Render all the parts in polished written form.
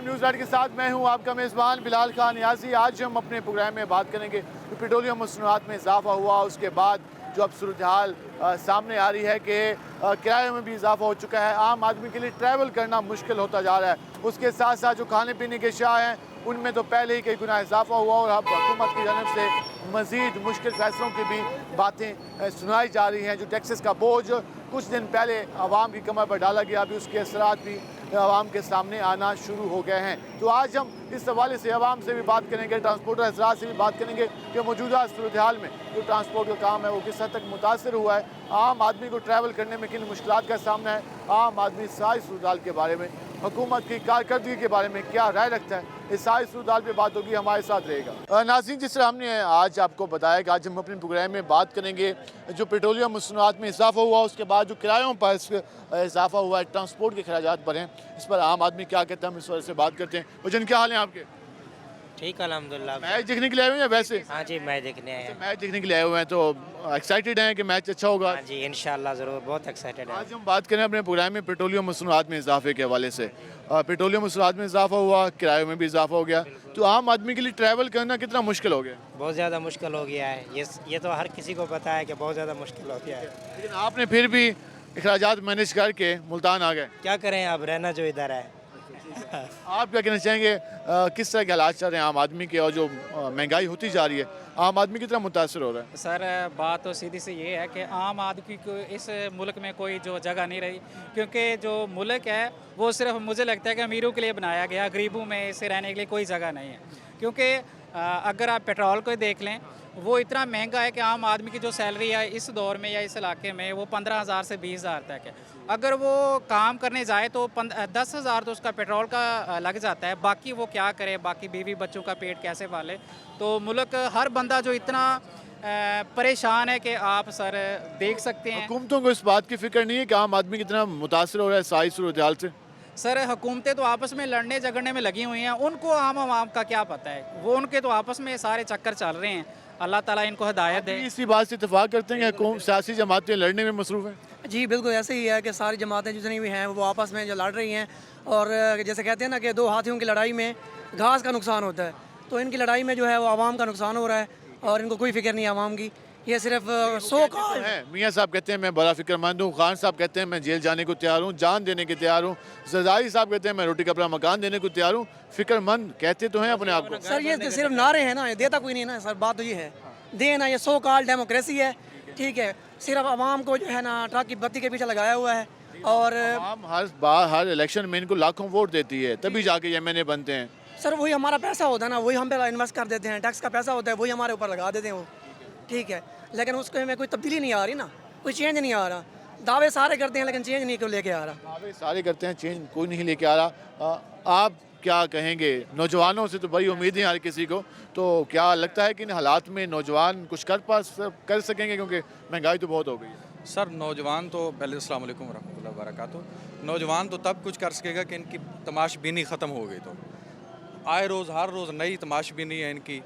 Time news light के साथ मैं हूं आपका मेज़बान बिलाल खान नियाज़ी। आज हम अपने प्रोग्राम में बात करेंगे कि पेट्रोलियम मसनूआत में इजाफा हुआ, उसके बाद जो अब सूरत हाल सामने आ रही है कि किराए में भी इजाफा हो चुका है। आम आदमी के लिए ट्रैवल करना मुश्किल होता जा रहा है। उसके साथ साथ जो खाने पीने के अशिया हैं उनमें तो पहले ही कई गुना इजाफा हुआ और अब हुकूमत की जानब से मज़ीद मुश्किल फैसलों की भी बातें सुनाई जा रही हैं। जो टैक्सेस का बोझ कुछ दिन पहले आवाम की कमर पर डाला गया, अभी उसके असरात भी आवाम के सामने आना शुरू हो गए हैं। तो आज हम इस हवाले से आवाम से भी बात करेंगे, ट्रांसपोर्टर हज़रात से भी बात करेंगे कि मौजूदा सूरत हाल में जो ट्रांसपोर्ट का काम है वो किस हद तक मुतासर हुआ है, आम आदमी को ट्रैवल करने में किन मुश्किलात का सामना है, आम आदमी सारी सूरत हाल के बारे में, हुकूमत की कारकर्दगी के बारे में क्या राय रखता है, इस सारी सूरत हाल पर बात होगी। हमारे साथ रहेगा नाज़रीन। जिस तरह हमने आज आपको बताया कि आज हम अपने प्रोग्राम में बात करेंगे जो पेट्रोलियम मसनूआत में इजाफा हुआ, उसके बाद जो किरायों पर इजाफा हुआ है, ट्रांसपोर्ट के खर्चात पर हैं, इस पर आम आदमी क्या कहता है, हम इस वजह से बात करते हैं। वजन क्या हाल है आपके? ठीक अल्हम्दुलिल्लाह। मैच देखने के लिए आए हुए हैं वैसे? हाँ जी, मैच देखने आए हैं। मैच देखने के लिए आए हुए हैं तो एक्साइटेड हैं कि मैच अच्छा होगा? हाँ जी, इंशाल्लाह ज़रूर, बहुत एक्साइटेड है। आज हम बात करें अपने प्रोग्राम में पेट्रोलियम मसनूआत में इजाफे के हवाले से। पेट्रोलियम मसनूआत में इजाफा हुआ, किराए में भी इजाफा हो गया, तो आम आदमी के लिए ट्रैवल करना कितना मुश्किल हो गया? बहुत ज़्यादा मुश्किल हो गया है। ये तो हर किसी को पता है कि बहुत ज़्यादा मुश्किल हो गया है। लेकिन आपने फिर भी अखराजात मैनेज करके मुल्तान आ गए। क्या करें, अब रहना जो इधर है। आप क्या कहना चाहेंगे, किस तरह के हालात चल रहे हैं आम आदमी के, और जो महंगाई होती जा रही है आम आदमी कितना मुतासर हो रहा है? सर बात तो सीधी सी ये है कि आम आदमी को इस मुल्क में कोई जो जगह नहीं रही, क्योंकि जो मुल्क है वो सिर्फ मुझे लगता है कि अमीरों के लिए बनाया गया, गरीबों में इसे रहने के लिए कोई जगह नहीं है। क्योंकि अगर आप पेट्रोल को देख लें, वो इतना महंगा है कि आम आदमी की जो सैलरी है इस दौर में या इस इलाके में वो 15,000 से 20,000 तक है। अगर वो काम करने जाए तो 10,000 तो उसका पेट्रोल का लग जाता है, बाकी वो क्या करे, बाकी बीवी बच्चों का पेट कैसे पाले। तो मुल्क हर बंदा जो इतना परेशान है कि आप सर देख सकते हैं। हुकूमतों को इस बात की फिक्र नहीं है कि आम आदमी कितना मुतासर हो रहा है सारी सूरत हाल से? सर हुकूमतें तो आपस में लड़ने झगड़ने में लगी हुई हैं, उनको आम आवाम का क्या पता है, वो उनके तो आपस में सारे चक्कर चल रहे हैं। अल्लाह ताला इनको हिदायत दे। इसी बात से इत्तेफाक करते हैं कि सियासी जमातें लड़ने में मसरूफ़ हैं? जी बिल्कुल ऐसे ही है कि सारी जमातें जितनी भी हैं वो आपस में जो लड़ रही हैं, और जैसे कहते हैं ना कि दो हाथियों की लड़ाई में घास का नुकसान होता है, तो इनकी लड़ाई में जो है वो आवाम का नुकसान हो रहा है और इनको कोई फिक्र नहीं है आवाम की। ये सिर्फ है। मियाँ साहब कहते हैं मैं बड़ा फिक्रमंद हूँ, खान साहब कहते हैं मैं जेल जाने को तैयार हूँ, जान देने के तैयार हूँ, जरदारी साहब कहते हैं मैं रोटी कपड़ा मकान देने को तैयार हूँ। फिक्रमंद कहते तो हैं अपने आप को। सर ये सिर्फ नारे हैं ना, ये देता कोई नहीं ना सर, बात तो ये है देना, ये सो कॉल्ड डेमोक्रेसी है, ठीक है। सिर्फ आवाम को जो है ना ट्रक की बत्ती के पीछे लगाया हुआ है, और आम हर इलेक्शन में इनको लाखों वोट देती है, तभी जाके एमएनए बनते हैं। सर वही हमारा पैसा होता है ना, वही हम पे इन्वेस्ट कर देते हैं, टैक्स का पैसा होता है वही हमारे ऊपर लगा देते हैं वो, ठीक है। लेकिन उसके में कोई तब्दीली नहीं आ रही ना, कोई चेंज नहीं आ रहा। दावे सारे करते हैं लेकिन चेंज नहीं क्यों लेके आ रहा। दावे सारे करते हैं, चेंज कोई नहीं लेके आ रहा। आप क्या कहेंगे? नौजवानों से तो बड़ी उम्मीद है हर किसी को, तो क्या लगता है कि इन हालात में नौजवान कुछ कर सकेंगे, क्योंकि महंगाई तो बहुत हो गई है? सर नौजवान तो पहले अस्सलाम वालेकुम रहमतुल्लाहि व बरकातुहू। नौजवान तो तब कुछ कर सकेगा कि इनकी तमाशबीनी ख़त्म हो गई, तो आए रोज़ हर रोज़ नई तमाशबीनी है इनकी।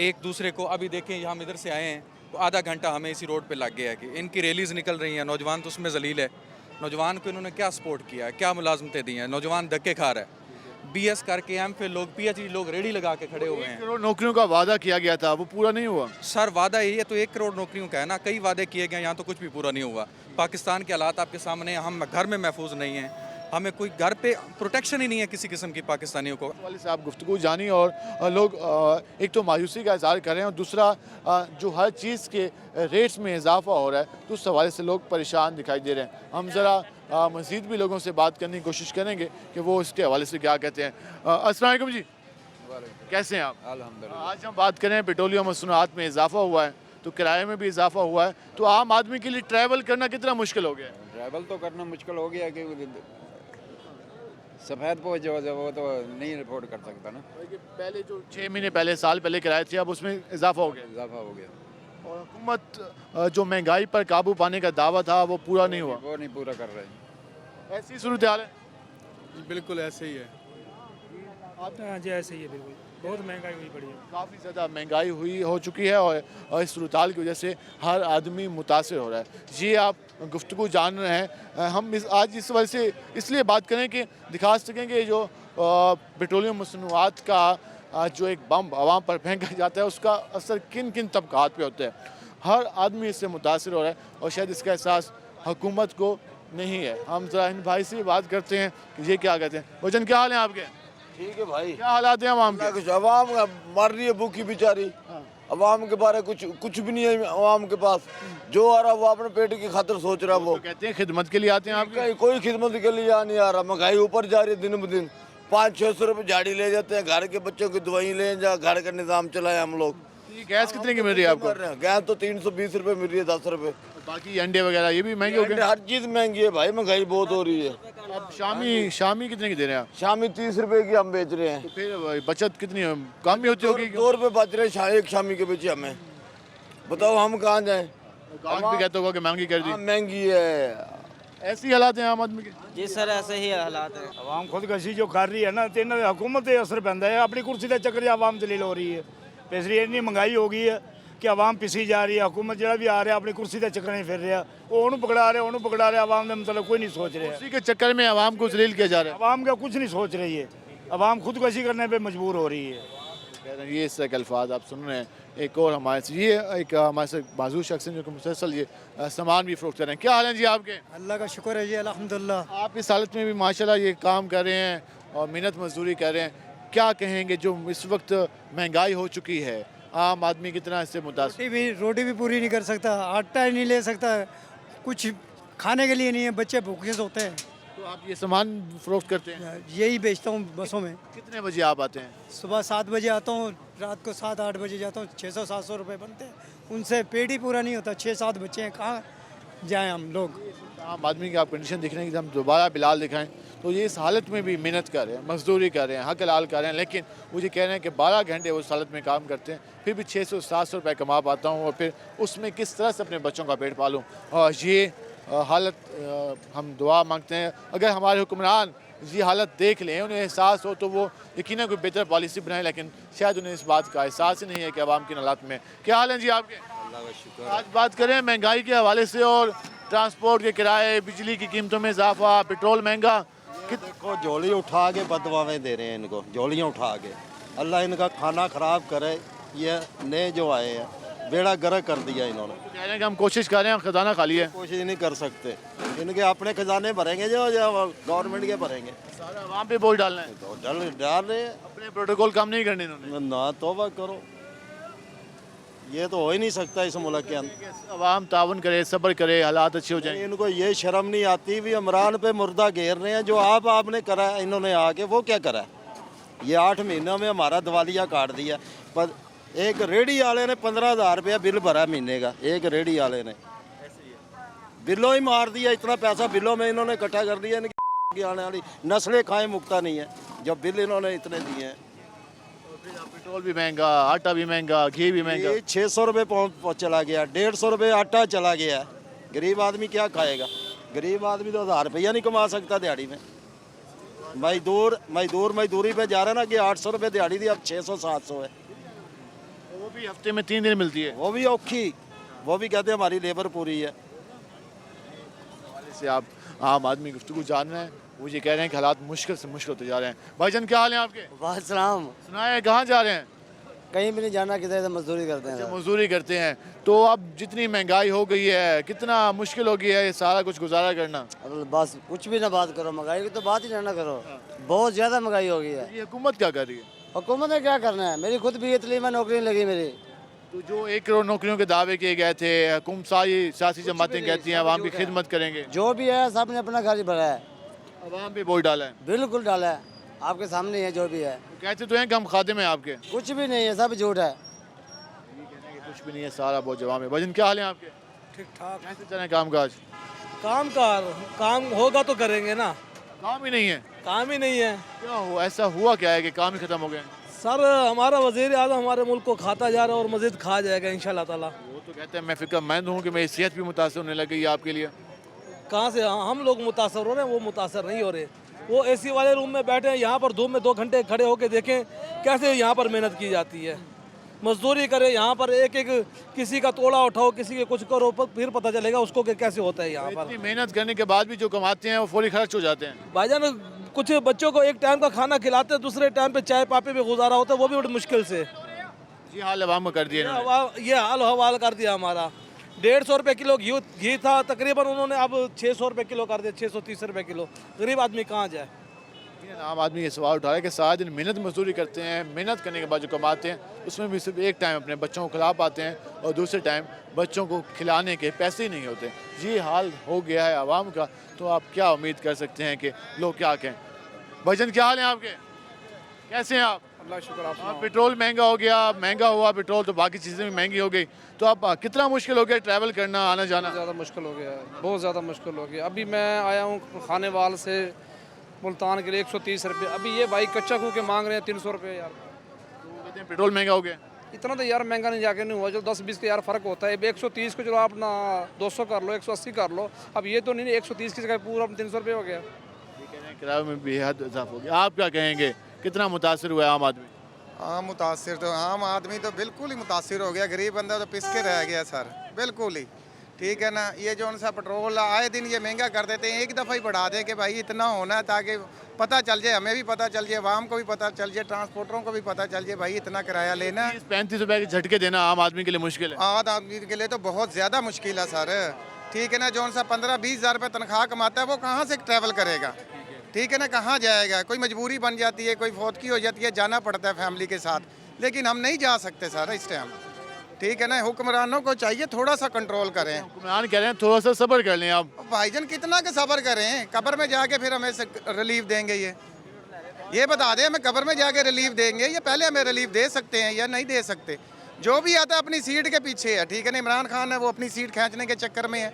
एक दूसरे को अभी देखें, हम इधर से आए हैं तो आधा घंटा हमें इसी रोड पे लग गया है कि इनकी रैलीज़ निकल रही हैं, नौजवान तो उसमें जलील है। नौजवान को इन्होंने क्या सपोर्ट किया है, क्या मुलाजमतें दी हैं? नौजवान धक्के खा रहा है। BS करके MPhil लोग, PhD लोग रेडी लगा के खड़े हुए हैं। 1 करोड़ नौकरियों का वादा किया गया था, वो पूरा नहीं हुआ। सर वादा यही है तो 1 करोड़ नौकरियों का है ना, कई वादे किए गए, यहाँ तो कुछ भी पूरा नहीं हुआ। पाकिस्तान के हालात आपके सामने, हम घर में महफूज नहीं हैं, हमें कोई घर पे प्रोटेक्शन ही नहीं है किसी किस्म की पाकिस्तानियों को। वाले साहब गुफ्तगू जानी, और लोग एक तो मायूसी का इज़हार कर रहे हैं, और दूसरा जो हर चीज़ के रेट्स में इजाफा हो रहा है, तो उस हवाले से लोग परेशान दिखाई दे रहे हैं। हम ज़रा मज़ीद भी लोगों से बात करने की कोशिश करेंगे कि वो इसके हवाले से क्या कहते हैं। अस्सलाम वालेकुम जी, कैसे हैं आप? अल्हम्दुलिल्लाह। आज हम बात करें पेट्रोलियम मसनूआत में इजाफा हुआ है, तो किराए में भी इजाफा हुआ है, तो आम आदमी के लिए ट्रैवल करना कितना मुश्किल हो गया है? ट्रैवल तो करना मुश्किल हो गया कि सफ़ेद पोश जो है वो तो नहीं अफोर्ड कर सकता ना। पहले जो 6 महीने पहले, साल पहले किराए थे, अब उसमें इजाफा हो गया। इजाफा हो गया, और हुकूमत जो महंगाई पर काबू पाने का दावा था वो पूरा नहीं हुआ। वो नहीं पूरा कर रहे। ऐसी सूरत हाल है। बिल्कुल ऐसे ही है। हाँ जी ऐसे ही है, बिल्कुल बहुत महंगाई हुई पड़ी है, काफ़ी ज़्यादा महंगाई हो चुकी है, और इस सूरत हाल की वजह से हर आदमी मुतासर हो रहा है। जी आप गुफ्तगू जान रहे हैं, हम आज इस वजह से इसलिए बात करें कि दिखा सकें कि जो पेट्रोलियम मसनूआत का जो एक बम आवाम पर फेंका जाता है उसका असर किन किन तबकात पे होता है। हर आदमी इससे मुतासर हो रहा है और शायद इसका एहसास हुकूमत को नहीं है। हम जरा इन भाई से बात करते हैं कि ये क्या कहते हैं। वजन क्या हाल है आपके? ठीक है भाई, क्या हालात हैं आवाम के? कुछ अवाम मर रही है भूखी बेचारी। अवाम के बारे कुछ भी नहीं है अवाम के पास। जो आ रहा वो अपने पेट की खातिर सोच रहा है। वो तो कहते हैं खिदमत के लिए आते हैं आपके। कोई खिदमत के लिए यहाँ नहीं आ रहा। महंगाई ऊपर जा रही है दिन ब दिन। 500-600 रुपये झाड़ी ले जाते हैं, घर के बच्चों की दवाई ले जा, घर का निज़ाम चलाए हम लोग। ये गैस कितने की मिल रही है आपको? गैस तो 320 रुपये मिल रही है, 10 रुपये। बाकी अंडे वगैरह ये भी महंगे हो गए। हर चीज़ महंगी है भाई, महंगाई बहुत हो रही है। अब शामी कितने की दे रहे हैं आप? शामी 30 रुपये की हम बेच रहे हैं। तो फिर बचत कितनी है? कम ही होती होगी। 2 रुपये बच रहे हैं एक शामी के पीछे हमें। बताओ हम कहाँ जाएँ? भी कहते होगा कि महंगी कर दी। महंगी है, ऐसी हालात हैं आम आदमी के। जी सर, ऐसे ही हालात हैं। आवाम खुदकशी जो कर रही है ना, तो इन्होंने हुकूमत ते असर पैंदा है। अपनी कुर्सी के चक्कर आवाम जलील हो रही है। पिछली इन्नी महंगाई हो गई है कि आवाम पिसी जा रही है। हुकूमत जो भी आ रहा है अपनी कुर्सी के चक्कर नहीं फिर रहा, वो उन्होंने पकड़ा रहे, आवाम ने मतलब कोई नहीं सोच रहा। उसी के चक्कर में आवाम को जलील किया जा रहा है। आवाम का कुछ नहीं सोच रही है। आवाम खुदकशी करने पर मजबूर हो रही है। ये इस तरह के अल्फाज आप सुन रहे हैं। एक और हमारे से ये एक हमारे से बाजू शख्स हैं जो कि मुसलसल ये सामान भी फरोख्त कर रहे हैं। क्या हाल है जी आपके? अल्लाह का शुक्र है जी, अल्हम्दुलिल्लाह। आप इस हालत में भी माशाल्लाह ये काम कर रहे हैं और मेहनत मजदूरी कर रहे हैं। क्या कहेंगे जो इस वक्त महंगाई हो चुकी है, आम आदमी कितना इससे मुतासिर? रोटी भी पूरी नहीं कर सकता, आटा ही नहीं ले सकता, कुछ खाने के लिए नहीं है, बच्चे भूखे सोते हैं। तो आप ये सामान फरोख्त करते हैं? यही बेचता हूँ बसों में। कितने बजे आप आते हैं? सुबह 7 बजे आता हूँ, रात को 7-8 बजे जाता हूँ। 600-700 रुपये बनते हैं, उनसे पेट ही पूरा नहीं होता। 6-7 बच्चे हैं, कहाँ जाएं हम लोग। आम आदमी की आप कंडीशन देख रहे हैं कि हम दोबारा बिलाल दिखाएं तो ये इस हालत में भी मेहनत कर रहे हैं, मजदूरी कर रहे हैं, हक हलाल कर रहे हैं, लेकिन मुझे कह रहे हैं कि 12 घंटे वो उस हालत में काम करते हैं, फिर भी 600-700 रुपये कमा पाता हूँ और फिर उसमें किस तरह से अपने बच्चों का पेट पालूँ। और ये हालत हम दुआ मांगते हैं अगर हमारे हुक्मरान ये हालत देख लें, उन्हें एहसास हो तो वो यकीनन कोई बेहतर पॉलिसी बनाए, लेकिन शायद उन्हें इस बात का एहसास ही नहीं है कि आवाम की हालात में क्या हाल है जी आपके? आज बात करें महंगाई के हवाले से और ट्रांसपोर्ट के किराए, बिजली की कीमतों में इजाफा, पेट्रोल महंगा। देखो झोली उठा के बदवावें दे रहे हैं इनको, झोलियाँ उठा के। अल्लाह इनका खाना ख़राब करे। ये नए जो आए हैं बेड़ा गर्क कर दिया इन्होंने। तो कह रहे हैं कि हम कोशिश कर रहे हैं, खजाना खाली है। कोशिश नहीं कर सकते, इनके अपने खजाने भरेंगे जो गवर्नमेंट के भरेंगे। सारा आवाम पे बोल डालना है। तो डाल रहे हैं। अपने प्रोटोकॉल काम नहीं करने इन्होंने। ना तौबा करो, ये तो हो ही नहीं सकता इस मुल्क के अंदर। आवाम तावन करे, सब्र करे, हालात अच्छे हो जाएंगे। इनको ये शर्म नहीं आती भी इमरान पे मुर्दा घेर रहे हैं। जो आपने करा है इन्होंने आके, वो क्या करा है? ये 8 महीनों में हमारा दिवालिया काट दिया। पर एक रेडी वाले ने 15,000 रुपया बिल भरा महीने का। एक रेडी वाले ने बिलों ही मार दिया। इतना पैसा बिलों में इन्होंने इकट्ठा कर दिया। इनकी आने वाली नस्लें खाएं मुक्ता नहीं है जब बिल इन्होंने इतने दिए हैं। पेट्रोल भी महंगा, आटा भी महंगा, घी भी महंगा। 600 रुपये पहुँच चला गया, 150 रुपये आटा चला गया। गरीब आदमी क्या खाएगा? गरीब आदमी तो 1000 रुपया नहीं कमा सकता दिहाड़ी में। मजदूरी पे जा रहा है ना कि 800 रुपये दिहाड़ी थी, अब 600-700 है। वो भी हफ्ते में 3 दिन मिलती है। वो भी औखी, वो भी कहते हैं हमारी लेबर पूरी है। से आप आम आदमी गुफ्तगू जान रहे हैं, वो ये कह रहे हैं कि हालात मुश्किल से मुश्किल होते जा रहे हैं। भाईजान क्या हाल है आपके? वालेकुम। सुनाए कहाँ जा रहे हैं? कहीं भी नहीं जाना, किधर से मजदूरी करते हैं। मजदूरी करते हैं। तो अब जितनी महंगाई हो गई है, कितना मुश्किल हो गया है ये सारा कुछ गुजारा करना। बस कुछ भी ना बात करो, महंगाई की तो बात ही ना करो। बहुत ज़्यादा महंगाई हो गई है। ये हुकूमत क्या कर रही है? हुकूमत ने क्या करना है? मेरी खुद भी इतनी में नौकरी लगी मेरी। तो जो 1 करोड़ नौकरियों के दावे किए गए थे, हुकूमत सारी सियासी जमातें कहती हैं आवाम की खिदमत करेंगे। जो भी है सब ने अपना घर भरा है, आवाम पे वोट डाला है। बिल्कुल डाला है, आपके सामने है जो भी है। तो कहते तो हैं कि हम खादिम हैं आपके। कुछ भी नहीं है, सब झूठ है। कुछ भी नहीं है, सारा बहुत जवाब है। भाईजान क्या हाल है आपके? ठीक ठाक। कैसे चले काम काज? काम होगा तो करेंगे ना। काम ही नहीं है। काम ही नहीं है क्या हो, ऐसा हुआ क्या है कि काम ही खत्म हो गए? सर। हमारा वज़ीर आज़म हमारे मुल्क को खाता जा रहा है और मज़ीद खा जाएगा इंशाल्लाह ताला। वो तो कहते हैं मैं फिक्रमंद हूँ कि मेरी सेहत भी मुतासर होने लगी है आपके लिए। कहाँ से हम लोग मुतासर हो रहे हैं, वो मुतासर नहीं हो रहे। वो एसी वाले रूम में बैठे हैं, यहाँ पर धूप में 2 घंटे खड़े होकर देखें कैसे यहाँ पर मेहनत की जाती है। मजदूरी करे यहाँ पर, एक किसी का तोड़ा उठाओ, किसी के कुछ करो, फिर पता चलेगा उसको कि कैसे होता है यहाँ पर। इतनी मेहनत करने के बाद भी जो कमाते हैं वो फौरी खर्च हो जाते हैं। भाईजान कुछ बच्चों को एक टाइम का खाना खिलाते हैं, दूसरे टाइम पे चाय पापे पे गुजारा होता है, वो भी बड़ी मुश्किल से। जी हाल अवाम को कर दिया इन्होंने। ये हाल हवाल कर दिया हमारा। 150 रुपये किलो घी था तकरीबन, उन्होंने अब 600 रुपये किलो कर दिया, 630 रुपये किलो। गरीब आदमी कहाँ जाए? आम आदमी ये सवाल उठा रहा है कि सारा दिन मेहनत मजदूरी करते हैं, मेहनत करने के बाद जो कमाते हैं उसमें भी सिर्फ एक टाइम अपने बच्चों को खिला पाते हैं और दूसरे टाइम बच्चों को खिलाने के पैसे ही नहीं होते। ये हाल हो गया है आवाम का, तो आप क्या उम्मीद कर सकते हैं कि लोग क्या कहें। भजन क्या हाल है आपके, कैसे हैं आप? अल्लाह शुक्र। आप पेट्रोल महंगा हो गया, महंगा हुआ पेट्रोल तो बाकी चीज़ें भी महंगी हो गई, तो आप कितना मुश्किल हो गया ट्रैवल करना, आना जाना? ज़्यादा मुश्किल हो गया है, बहुत ज़्यादा मुश्किल हो गया। अभी मैं आया हूँ खानेवाल से मुल्तान के लिए 130 रुपये, अभी ये भाई कच्चा खू के मांग रहे हैं 300 रुपये यार। तो वो कहते हैं पेट्रोल महंगा हो गया। इतना तो यार महंगा नहीं जाके नहीं हुआ, जो 10-20 का यार फ़र्क होता है। 130 को चलो आप ना 200 कर लो, 180 कर लो, अब ये तो नहीं 130 की जगह पूरा 300 रुपये हो गया। ये कह रहे हैं किराए में बेहद इजाफा हो गया। आप क्या कहेंगे, कितना मुतासर हुआ है आम आदमी? मुतासिर तो आम आदमी तो बिल्कुल ही मुतासिर हो गया, गरीब बंदा तो पिस के रह गया सर, बिल्कुल ही। ठीक है ना, ये जो उनसा पेट्रोल आए दिन ये महंगा कर देते हैं, एक दफ़ा ही बढ़ा दे कि भाई इतना होना है, ताकि पता चल जाए, हमें भी पता चल जाए, आवाम को भी पता चल जाए, ट्रांसपोर्टरों को भी पता चल जाए भाई इतना किराया लेना है। 35 रुपए के झटके देना आम आदमी के लिए मुश्किल है। आम आदमी के लिए तो बहुत ज़्यादा मुश्किल है सर। ठीक है ना, जो उनसा 15-20 हज़ार रुपये तनख्वाह कमाता है वो कहाँ से ट्रैवल करेगा? ठीक है ना, कहाँ जाएगा? कोई मजबूरी बन जाती है, कोई फौतगी हो जाती है, जाना पड़ता है फैमिली के साथ, लेकिन हम नहीं जा सकते सर इस टाइम। ठीक है ना, हुक्मरानों को चाहिए थोड़ा सा कंट्रोल करें। हुक्मरान कह रहे हैं थोड़ा सा सब्र कर लें आप। भाईजान कितना का सब्र करें, कब्र में जाके फिर हमें रिलीफ देंगे? ये बता दें, हमें कब्र में जाके रिलीफ देंगे या पहले हमें रिलीफ दे सकते हैं या नहीं दे सकते? जो भी आता है अपनी सीट के पीछे है। ठीक है ना, इमरान खान है वो अपनी सीट खींचने के चक्कर में है।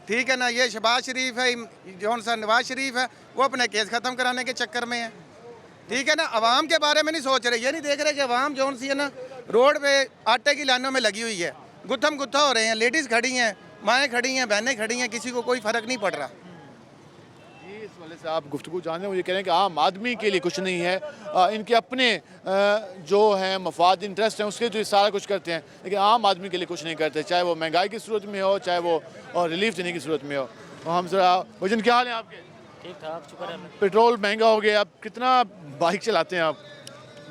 ठीक है ना, ये शहबाज शरीफ है, जौन सा नवाज शरीफ है वो अपने केस ख़त्म कराने के चक्कर में है। ठीक है ना, आवाम के बारे में नहीं सोच रहे, ये नहीं देख रहे कि आवाम जौन सी है ना रोड पे आटे की लाइनों में लगी हुई है, गुत्थम गुत्था हो रहे हैं, लेडीज़ खड़ी हैं, माएँ खड़ी हैं, बहनें खड़ी हैं, किसी को कोई फ़र्क नहीं पड़ रहा। इस वाले से आप गुफ्तगू जान रहे हो, ये कह रहे हैं कि आम आदमी के लिए कुछ नहीं है, इनके अपने जो हैं मफाद इंटरेस्ट हैं उसके जो सारा कुछ करते हैं, लेकिन आम आदमी के लिए कुछ नहीं करते, चाहे वो महंगाई की सूरत में हो, चाहे वो रिलीफ देने की सूरत में हो। हम ज़रा वजन क्या हाल है आपके? ठीक ठाक, शुक्र है। पेट्रोल महंगा हो गया, अब कितना बाइक चलाते हैं आप?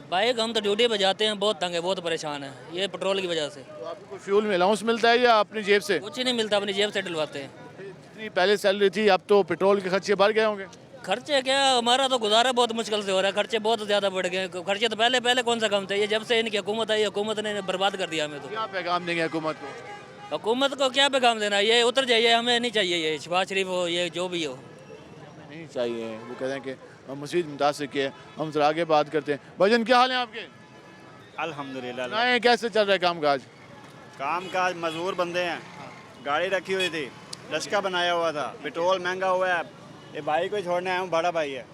बाइक हम तो ड्यूटी पे जाते हैं, बहुत तंग है, बहुत परेशान है ये पेट्रोल की वजह से। तो आपको कोई फ्यूल में अलाउंस मिलता है या अपनी जेब से? कुछ ही नहीं मिलता, अपनी जेब से डलवाते हैं। जितनी पहले सैलरी थी अब तो पेट्रोल के खर्चे बढ़ गए होंगे। खर्चे क्या, हमारा तो गुजारा बहुत मुश्किल से हो रहा है, खर्चे बहुत ज़्यादा बढ़ गए। खर्चे तो पहले कौन सा कम थे, ये जब से इनकी हुकूमत आई, हुकूमत ने बर्बाद कर दिया हमें। तो क्या पैगाम देंगे हुकूमत को? हुकूमत को क्या पैगाम देना, ये उतर जाइए, हमें नहीं चाहिए ये शहबाज शरीफ हो, ये जो भी हो नहीं चाहिए। वो कहते हैं कि हम मजीद मुतासिर किए। हम जरा आगे बात करते हैं। भजन क्या हाल है आपके? अल्हम्दुलिल्लाह। नहीं, कैसे चल रहा है कामकाज? कामकाज मजदूर बंदे हैं, गाड़ी रखी हुई थी, लश्का बनाया हुआ था, पेट्रोल महंगा हुआ है। ये भाई को छोड़ने आया हूँ, बड़ा भाई है,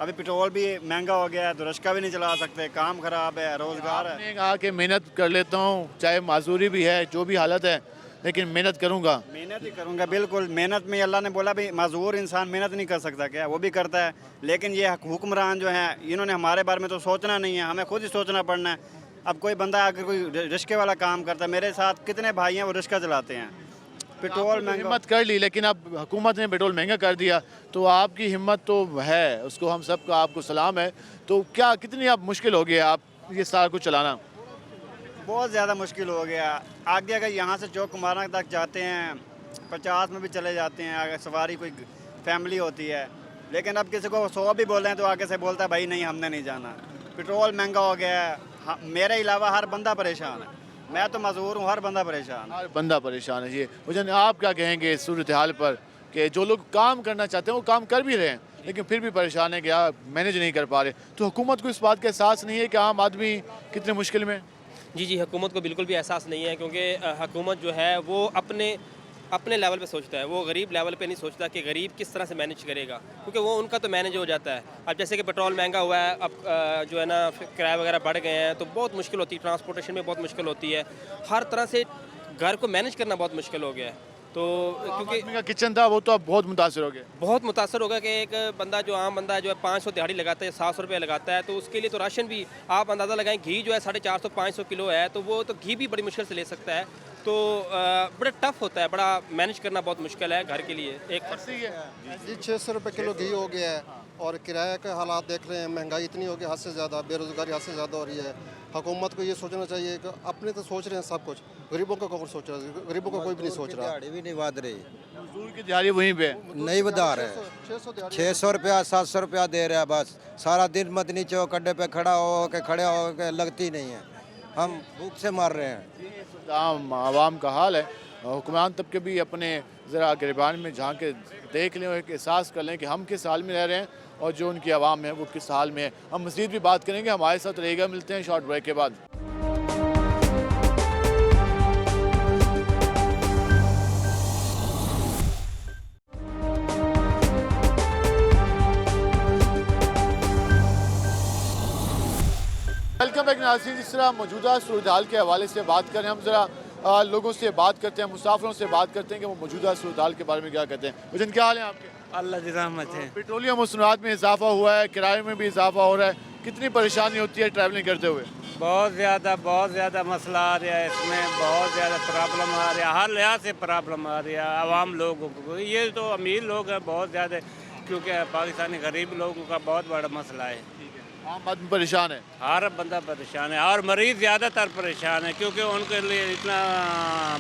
अभी पेट्रोल भी महंगा हो गया है तो रश्का भी नहीं चला सकते, काम ख़राब है, रोज़गार है। आपने कहा कि मेहनत कर लेता हूँ, चाहे माजूरी भी है, जो भी हालत है, लेकिन मेहनत करूँगा। मेहनत ही करूँगा, बिल्कुल मेहनत में अल्लाह ने बोला भी माजूर इंसान मेहनत नहीं कर सकता क्या, वो भी करता है। लेकिन ये हुक्मरान जो हैं इन्होंने हमारे बारे में तो सोचना नहीं है, हमें खुद ही सोचना पड़ना है। अब कोई बंदा अगर कोई रिश्के वाला काम करता है, मेरे साथ कितने भाई हैं वो रिश्का चलाते हैं, पेट्रोल महंगा। हिम्मत कर ली, लेकिन अब हुकूमत ने पेट्रोल महंगा कर दिया, तो आपकी हिम्मत तो है, उसको हम सब का आपको सलाम है। तो क्या कितनी अब मुश्किल हो गया आप ये सारा कुछ चलाना? बहुत ज़्यादा मुश्किल हो गया। आगे अगर यहाँ से चौक कुमारा तक जाते हैं 50 में भी चले जाते हैं, अगर सवारी कोई फैमिली होती है, लेकिन अब किसी को 100 भी बोल रहे हैं तो आगे से बोलता है भाई नहीं हमने नहीं जाना। पेट्रोल महंगा हो गया है, मेरे अलावा हर बंदा परेशान है, मैं तो मजदूर हूँ, हर बंदा परेशान, हर बंदा परेशान है। ये वजन आप क्या कहेंगे इस सूरत हाल पर कि जो लोग काम करना चाहते हैं वो काम कर भी रहे हैं, लेकिन फिर भी परेशान है कि यार मैनेज नहीं कर पा रहे? तो हुकूमत को इस बात का एहसास नहीं है कि आम आदमी कितने मुश्किल में? जी, हुकूमत को बिल्कुल भी एहसास नहीं है, क्योंकि हुकूमत जो है वो अपने लेवल पे सोचता है, वो गरीब लेवल पे नहीं सोचता कि गरीब किस तरह से मैनेज करेगा, क्योंकि वो उनका तो मैनेज हो जाता है। अब जैसे कि पेट्रोल महंगा हुआ है, अब जो है ना किराए वगैरह बढ़ गए हैं, तो बहुत मुश्किल होती है, ट्रांसपोर्टेशन में बहुत मुश्किल होती है, हर तरह से घर को मैनेज करना बहुत मुश्किल हो गया है। तो क्योंकि का किचन था वो तो अब बहुत मुतासर हो गया, बहुत मुतासर होगा कि एक बंदा जो आम बंदा जो है 500 दिहाड़ी लगाता है, 700 रुपये लगाता है, तो उसके लिए तो राशन भी आप अंदाज़ा लगाएं, घी जो है 450-500 किलो है, तो वो तो घी भी बड़ी मुश्किल से ले सकता है। तो बड़ा टफ होता है, बड़ा मैनेज करना बहुत मुश्किल है घर के लिए। एक जी 600 रुपये किलो घी हो गया है, और किराए के हालात देख रहे हैं, महंगाई इतनी होगी हद से ज़्यादा, बेरोज़गारी हद से ज़्यादा हो रही है। हुकूमत को ये सोचना चाहिए कि अपने तो सोच रहे हैं सब कुछ, गरीबों का कौन सोच रहा है? गरीबों का कोई भी नहीं सोच रहा। दिहाड़ी भी नहीं बढ़ रही, मजदूर की दिहाड़ी वहीं पे नहीं बढ़ा रहे। 600 रुपया 700 रुपया दे रहा है बस। सारा दिन मदनी चौक अड्डे पे खड़े हो के लगती नहीं है, हम भूख से मर रहे हैं। आम आवाम का हाल है। हुक्मरान तबके भी अपने ज़रा गिरबान में झांक के देख लें और एक एहसास कर लें कि हम किस हाल में रह रहे हैं और जो उनकी आवाम है वो किस हाल में है। हम मज़ीद भी बात करेंगे, हमारे साथ रहेगा। मिलते हैं शॉर्ट ब्रेक के बाद। वेलकम बैक नाज़रीन। जिस तरह मौजूदा सूरत हाल के हवाले से बात करें, हम ज़रा लोगों से बात करते हैं, मुसाफिरों से बात करते हैं कि वो मौजूदा सूरत हाल के बारे में क्या कहते हैं। वजन क्या हाल है आपके? अल्लाह की रहमत है। पेट्रोलियम मसनूआत में इजाफा हुआ है, किराए में भी इजाफा हो रहा है, कितनी परेशानी होती है ट्रैवलिंग करते हुए? बहुत ज़्यादा मसला आ रहा है, इसमें बहुत ज़्यादा प्रॉब्लम आ रही है, हर लिहाज से प्रॉब्लम आ रही है आवाम लोगों को। ये तो अमीर लोग हैं बहुत ज़्यादा, क्योंकि पाकिस्तानी गरीब लोगों का बहुत बड़ा मसला है। आम आदमी परेशान है, हर बंदा परेशान है और मरीज़ ज़्यादातर परेशान है, क्योंकि उनके लिए इतना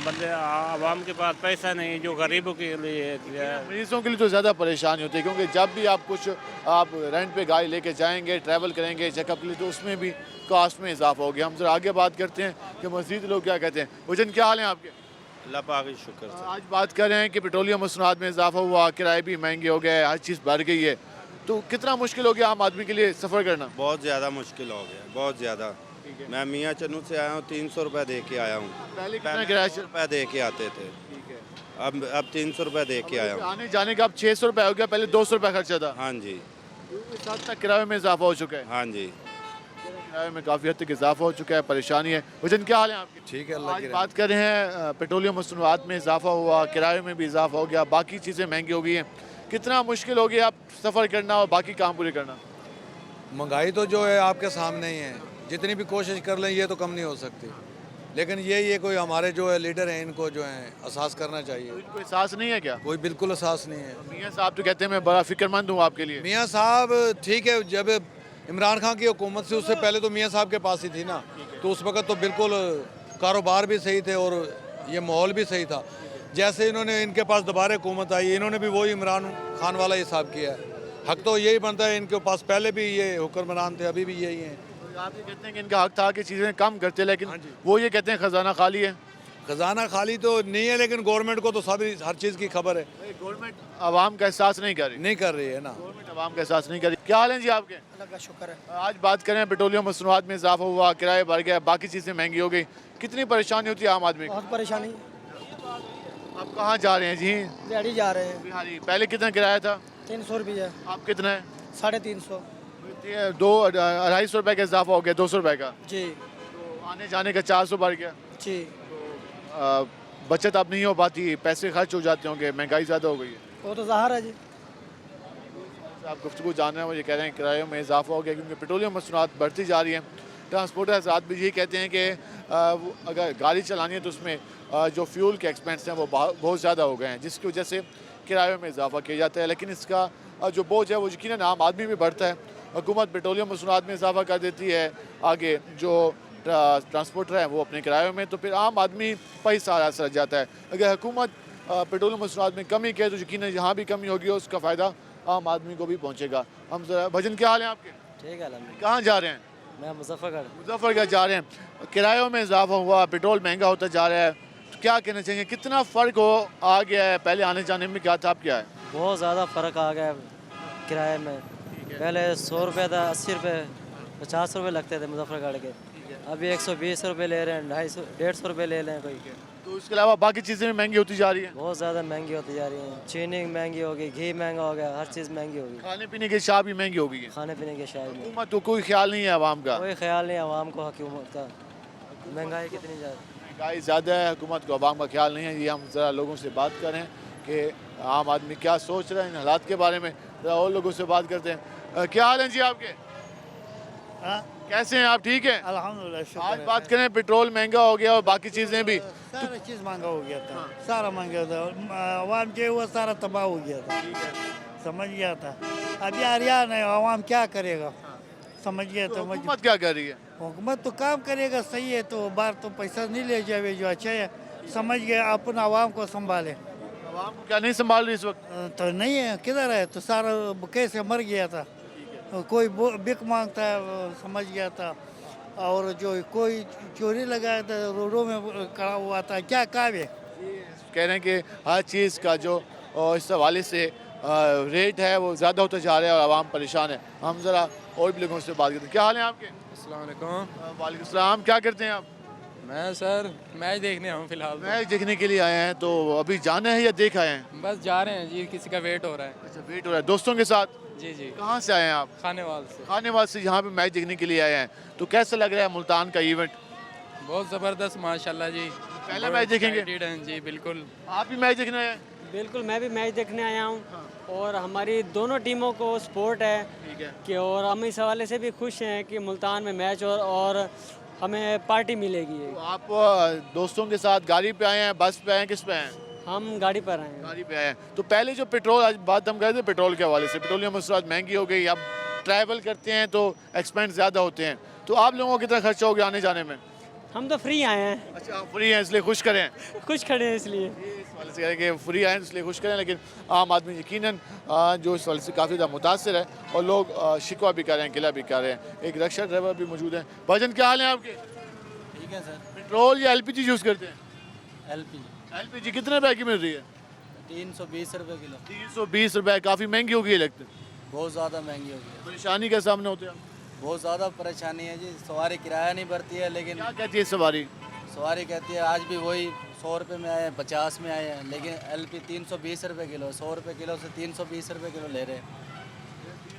बंदे आवाम के पास पैसा नहीं है जो गरीबों के लिए। मरीजों के लिए तो ज़्यादा परेशानी होती है, क्योंकि जब भी आप रेंट पे गाड़ी लेके जाएंगे, ट्रैवल करेंगे चेकअप के लिए, तो उसमें भी कास्ट में इजाफा हो गया। हम जरा आगे बात करते हैं कि मज़ीद लोग क्या कहते हैं। वजन क्या हाल है आपके? अल्लाह पाक का शुक्र। आज बात कर रहे हैं कि पेट्रोलियम मसनूआत में इजाफा हुआ, किराए भी महंगे हो गए, हर चीज़ बढ़ गई है, तो कितना मुश्किल हो गया आम आदमी के लिए सफ़र करना? बहुत ज़्यादा मुश्किल हो गया, बहुत ज़्यादा। मैं मियाँ चन्नू से आया हूँ, 300 रुपये दे के आया हूँ। पहले कितना किराया? 100 रुपये दे के आते थे, अब 300 रुपये दे के आया हूँ। आने जाने का अब 600 रुपये हो गया, पहले 200 रुपये खर्चा था। हाँ जी, साथ तक किराए में इजाफा हो चुका है। हाँ जी, किराए में काफ़ी हद तक इजाफा हो चुका है, परेशानी है। वजन क्या हाल है आपकी? ठीक है। आज बात कर रहे हैं पेट्रोलियम मसनूआत में इजाफा हुआ, किराए में भी इजाफा हो गया, बाकी चीज़ें महंगी हो गई हैं, कितना मुश्किल हो गया आप सफ़र करना और बाकी काम पूरे करना? महंगाई तो जो है आपके सामने ही है, जितनी भी कोशिश कर लें ये तो कम नहीं हो सकती, लेकिन ये कोई हमारे जो है लीडर हैं इनको जो है एहसास करना चाहिए। इनको एहसास नहीं है क्या? कोई बिल्कुल एहसास नहीं है। मियाँ साहब तो कहते हैं मैं बड़ा फिक्रमंद हूँ आपके लिए। मियाँ साहब ठीक है, जब इमरान खान की हुकूमत से उससे पहले तो मियाँ साहब के पास ही थी ना, तो उस वक्त तो बिल्कुल कारोबार भी सही थे और ये माहौल भी सही था। जैसे इन्होंने इनके पास दोबारा हुकूमत आई, इन्होंने भी वही इमरान खान वाला हिसाब किया है। हक तो यही बनता है, इनके पास पहले भी ये हुक्मरान थे, अभी भी यही हैं। आप ये कहते हैं कि इनका हक था कि चीज़ें कम करते, लेकिन वो ये कहते हैं खजाना खाली है। खजाना खाली तो नहीं है, लेकिन गवर्नमेंट को तो सभी हर चीज़ की खबर है। गवर्नमेंट आवाम का एहसास नहीं कर रही है ना। गवर्नमेंट आवाम का एहसास नहीं कर रही। क्या हाल है जी आपके? अल्लाह का शुक्र है। आज बात करें पेट्रोलियम मसनूआत में इजाफा हुआ, किराए बढ़ गया, बाकी चीज़ें महंगी हो गई, कितनी परेशानी होती है आम आदमी को? बहुत परेशानी। आप कहाँ जा रहे हैं जी? दिहाड़ी जा रहे हैं। बिहारी। पहले कितना किराया था? 300 रुपये। आप कितना है? 350। 2-250 रुपये का इजाफा हो गया, 200 रुपये का। जी। तो आने जाने का 400 बढ़ गया जी। बचत अब नहीं हो पाती, पैसे खर्च हो जाते होंगे, महंगाई ज़्यादा हो गई है। वो तो ज़ाहिर है जी। आप गुफ्तगू जान रहे हैं, वो ये कह रहे हैं किरायों में इजाफा हो गया क्योंकि पेट्रोलियम मसनूआत बढ़ती जा रही है। ट्रांसपोर्टर हज़रात भी यही कहते हैं कि अगर गाड़ी चलानी है तो उसमें जो फ्यूल के एक्सपेंस हैं वो बहुत ज़्यादा हो गए हैं, जिसकी वजह से किरायों में इजाफा किया जाता है। लेकिन इसका जो बोझ है वो यकीनन आम आदमी भी बढ़ता है। हुकूमत पेट्रोलियम मसनूआत में इजाफा कर देती है, आगे जो ट्रांसपोर्टर हैं वो अपने किरायों में, तो फिर आम आदमी पर ही सारा असर जाता है। अगर हुकूमत पेट्रोलियम मसनूआत में कमी करे तो यकीनन यहाँ भी कमी होगी और उसका फ़ायदा आम आदमी को भी पहुँचेगा। हम जरा भजन, क्या हाल है आपके? ठीक है। कहाँ जा रहे हैं? मैं मुजफ्फरगढ़ जा रहे हैं। किरायों में इजाफा हुआ, पेट्रोल महंगा होता जा रहा है, तो क्या कहना चाहिए, कितना फ़र्क आ गया है? पहले आने जाने में क्या था, अब क्या है? बहुत ज़्यादा फ़र्क आ गया किराए में। पहले 100 रुपये था, 80 रुपये 50 रुपये लगते थे मुजफ्फरगढ़ के, अभी 120 रुपये ले रहे हैं, 250 रुपये ले रहे हैं कोई। तो इसके अलावा बाकी चीज़ें भी महंगी होती जा रही हैं। बहुत ज़्यादा महंगी होती जा रही हैं। चीनी महंगी हो गई, घी महंगा हो गया, हर चीज़ महंगी हो गई। खाने पीने की शाह भी महंगी हो गई है। खाने पीने के शायद में हुकूमत को कोई ख्याल नहीं है आवाम का, कोई ख्याल नहीं आवाम को हुकूमत का। महंगाई कितनी ज़्यादा, महंगाई ज़्यादा है, हुकूमत को आवाम का ख्याल नहीं है। ये हम ज़रा लोगों से बात करें कि आम आदमी क्या सोच रहे हैं इन हालात के बारे में, ज़रा और लोगों से बात करते हैं। क्या हाल है जी आपके? कैसे हैं आप? ठीक है अल्हम्दुलिल्लाह। आज बात करें पेट्रोल महंगा हो गया और बाकी चीज़ें भी, सारा चीज़ महंगा हो गया था, सारा महंगा था, आवाम जो है वो सारा तबाह हो गया था। समझ गया था। अभी हरियाणा है, आवाम क्या करेगा? समझ गया तो हुकूमत क्या कर रही है? हुकूमत तो काम करेगा, सही है, तो बाहर तो पैसा नहीं ले जावे जो अच्छा है। समझ गया, अपन आवाम को संभाले। आवाम को क्या नहीं संभाल रही इस वक्त? तो नहीं है, किधर है? तो सारा कैसे मर गया था, कोई बिक मांगता है, समझ गया था। और जो कोई चोरी लगाया था, रोडों में खड़ा हुआ था, क्या काम है? कह रहे हैं कि हर चीज़ का जो इस हवाले से रेट है वो ज़्यादा होता जा रहा है और आवाम परेशान है। हम ज़रा और भी लोगों से बात करते हैं। क्या हाल है आपके? अस्सलाम वालेकुम। वालेकुम सलाम। क्या करते हैं आप? मैं सर मैच देखने आऊँ फिलहाल। मैच देखने के लिए आए हैं, तो अभी जाना है या देख आए हैं? बस जा रहे हैं जी, किसी का वेट हो रहा है। अच्छा, वेट हो रहा है दोस्तों के साथ? जी जी। कहाँ से आए हैं आप? खानेवाल से। खानेवाल से यहाँ पे मैच देखने के लिए आए हैं, तो कैसा लग रहा है मुल्तान का इवेंट? बहुत ज़बरदस्त माशाल्लाह जी। पहला मैच देखेंगे? जी बिल्कुल। आप भी मैच देखने आए हैं? बिल्कुल, मैं भी मैच देखने आया हूँ। और हमारी दोनों टीमों को सपोर्ट है ठीक है कि, और हम इस हवाले से भी खुश हैं कि मुल्तान में मैच और हमें पार्टी मिलेगी। तो आप दोस्तों के साथ गाड़ी पे आए हैं, बस पे आए हैं, किस पे आए हैं? हम गाड़ी पर आए हैं। गाड़ी पे आए हैं। तो पहले जो पेट्रोल, आज बात हम कर रहे थे पेट्रोल के हवाले से, पेट्रोलियम मसरूआत महंगी हो गई, अब ट्रैवल करते हैं तो एक्सपेंस ज़्यादा होते हैं, तो आप लोगों को कितना खर्चा हो गया आने जाने में? हम तो फ्री आए हैं। अच्छा, आप फ्री हैं इसलिए खुश करें? खुश खड़े हैं इसलिए। इस वाले से कह रहे हैं कि फ्री आए हैं इसलिए खुश करें, लेकिन आम आदमी यकीनन जो इस वाले से काफ़ी ज़्यादा मुतासर है और लोग शिकवा भी कर रहे हैं, गिला भी कर रहे हैं। एक रक्षा ड्राइवर भी मौजूद हैं। भाईजान क्या हाल है आपके? ठीक है सर। पेट्रोल या LPG यूज़ करते हैं? LPG LPG कितने रुपए की मिल रही है? 320 रुपये किलो। 320 रुपए, काफ़ी महंगी हो गई है लगता है। बहुत ज़्यादा महंगी हो गई है। परेशानी का सामना होते हैं आप? बहुत ज़्यादा परेशानी है जी। सवारी किराया नहीं भरती है, लेकिन क्या कहती है सवारी? सवारी कहती है आज भी वही 100 रुपये में आए हैं, 50 में आए हैं, लेकिन LP 320 रुपये किलो, 100 रुपये किलो से 320 रुपये किलो ले रहे हैं।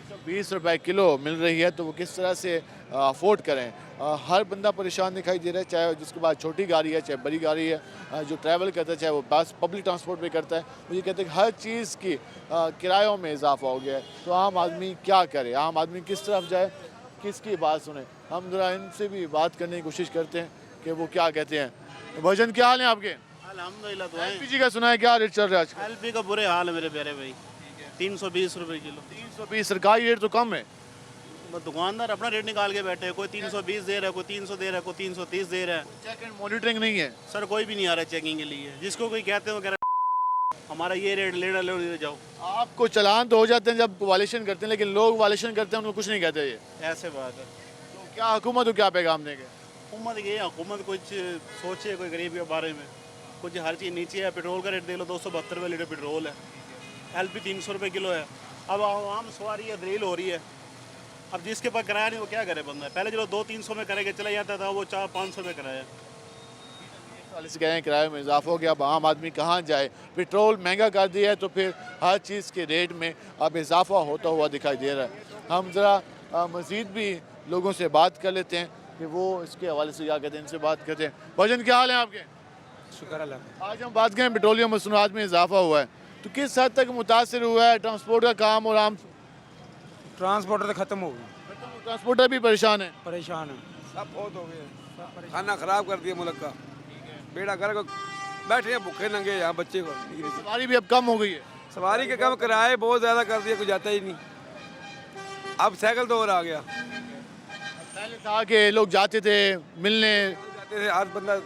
320 रुपए किलो मिल रही है, तो वो किस तरह से अफोर्ड करें? हर बंदा परेशान दिखाई दे रहा है, चाहे जिसके पास छोटी गाड़ी है, चाहे बड़ी गाड़ी है, जो ट्रैवल करता है, चाहे वो बस पब्लिक ट्रांसपोर्ट पे करता है। मुझे कहते हैं कि हर चीज़ की किरायों में इजाफा हो गया है, तो आम आदमी क्या करे? आम आदमी किस तरफ जाए, किसकी बात सुने? हम ज़रा इनसे भी बात करने की कोशिश करते हैं कि वो क्या कहते हैं। भजन क्या हाल है आपके? अल्हम्दुलिल्लाह। तो LPG का सुना है क्या रेट चल रहा है आजकल? LP का बुरे हाल है मेरे प्यारे भाई। 320 रुपये किलो। 320 सरकारी रेट तो कम है। बस दुकानदार अपना रेट निकाल के बैठे हैं, कोई 320 दे रहा है, कोई 300 दे रहा है, कोई 330 दे रहा है। चेक एंड मॉनिटरिंग नहीं है सर, कोई भी नहीं आ रहा है चेकिंग के लिए। जिसको कोई कहते हो कह रहा हमारा ये रेट ले जाओ। आपको चलान तो हो जाते हैं जब वायलेशन करते हैं, लेकिन लोग वायलेशन करते हैं उनको कुछ नहीं कहते। ये ऐसे बात है। तो क्या हुकूमत को क्या पैगाम देंगे? हुकूमत कुछ सोचे कोई गरीब के बारे में। कुछ हर चीज़ नीचे है। पेट्रोल का रेट देख लो, 272 रुपये लीटर पेट्रोल है। LP 300 रुपये किलो है। अब आम सवारी है, दलील हो रही है। अब जिसके पास किराया नहीं वो क्या करे बंदा? पहले चलो 200-300 में करके चला जाता था, वो 400-500 में किराया। वाले से कह रहे हैं किराए में इजाफा हो गया, अब आम आदमी कहाँ जाए? पेट्रोल महंगा कर दिया है तो फिर हर चीज़ के रेट में अब इजाफा होता हुआ दिखाई दे रहा है। हम ज़रा मज़ीद भी लोगों से बात कर लेते हैं कि वो इसके हवाले से क्या कहते हैं, इनसे बात करते हैं। भजन क्या हाल है आपके? शुक्र अल्लाह। आज हम बात करें पेट्रोलियम मसनूआत में इजाफा हुआ है, तो किस हद तक मुतासर हुआ है ट्रांसपोर्ट का काम? और आम ट्रांसपोर्टर तो ख़त्म हो गया, ट्रांसपोर्टर भी परेशान है। परेशान है, सब बहुत हो गए। खाना ख़राब कर दिया मुल्क का। बेड़ा घर को बैठे हैं भूखे नंगे, यहाँ बच्चे को। सवारी भी अब कम हो गई है। सवारी के कम किराए बहुत ज़्यादा कर दिया, कुछ जाता ही नहीं। अब साइकिल दौर आ गया। पहले था कि लोग जाते थे मिलने, जाते थे, हर बंदा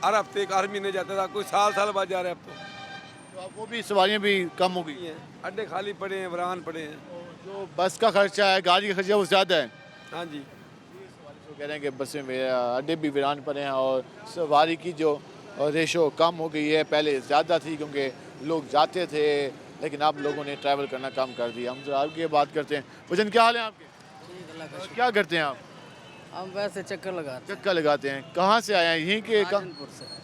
हर हफ्ते हर महीने जाता था, कोई साल बाद जा रहे हैं अब तो अब वो भी सवारियाँ भी कम हो गई तो। अड्डे खाली पड़े हैं, वीरान पड़े हैं। जो बस का खर्चा है, गाड़ी का खर्चा वो ज़्यादा है। हाँ जी। तो कह रहे हैं कि बसें अड्डे भी वीरान पड़े हैं और सवारी की जो रेशो कम हो गई है। पहले ज़्यादा थी क्योंकि लोग जाते थे, लेकिन अब लोगों ने ट्रैवल करना कम कर दिया। हम जरा आगे बात करते हैं। वजन क्या हाल है आपके? क्या करते हैं आप? हम वैसे चक्कर लगाते हैं। कहाँ से आए हैं? यहीं के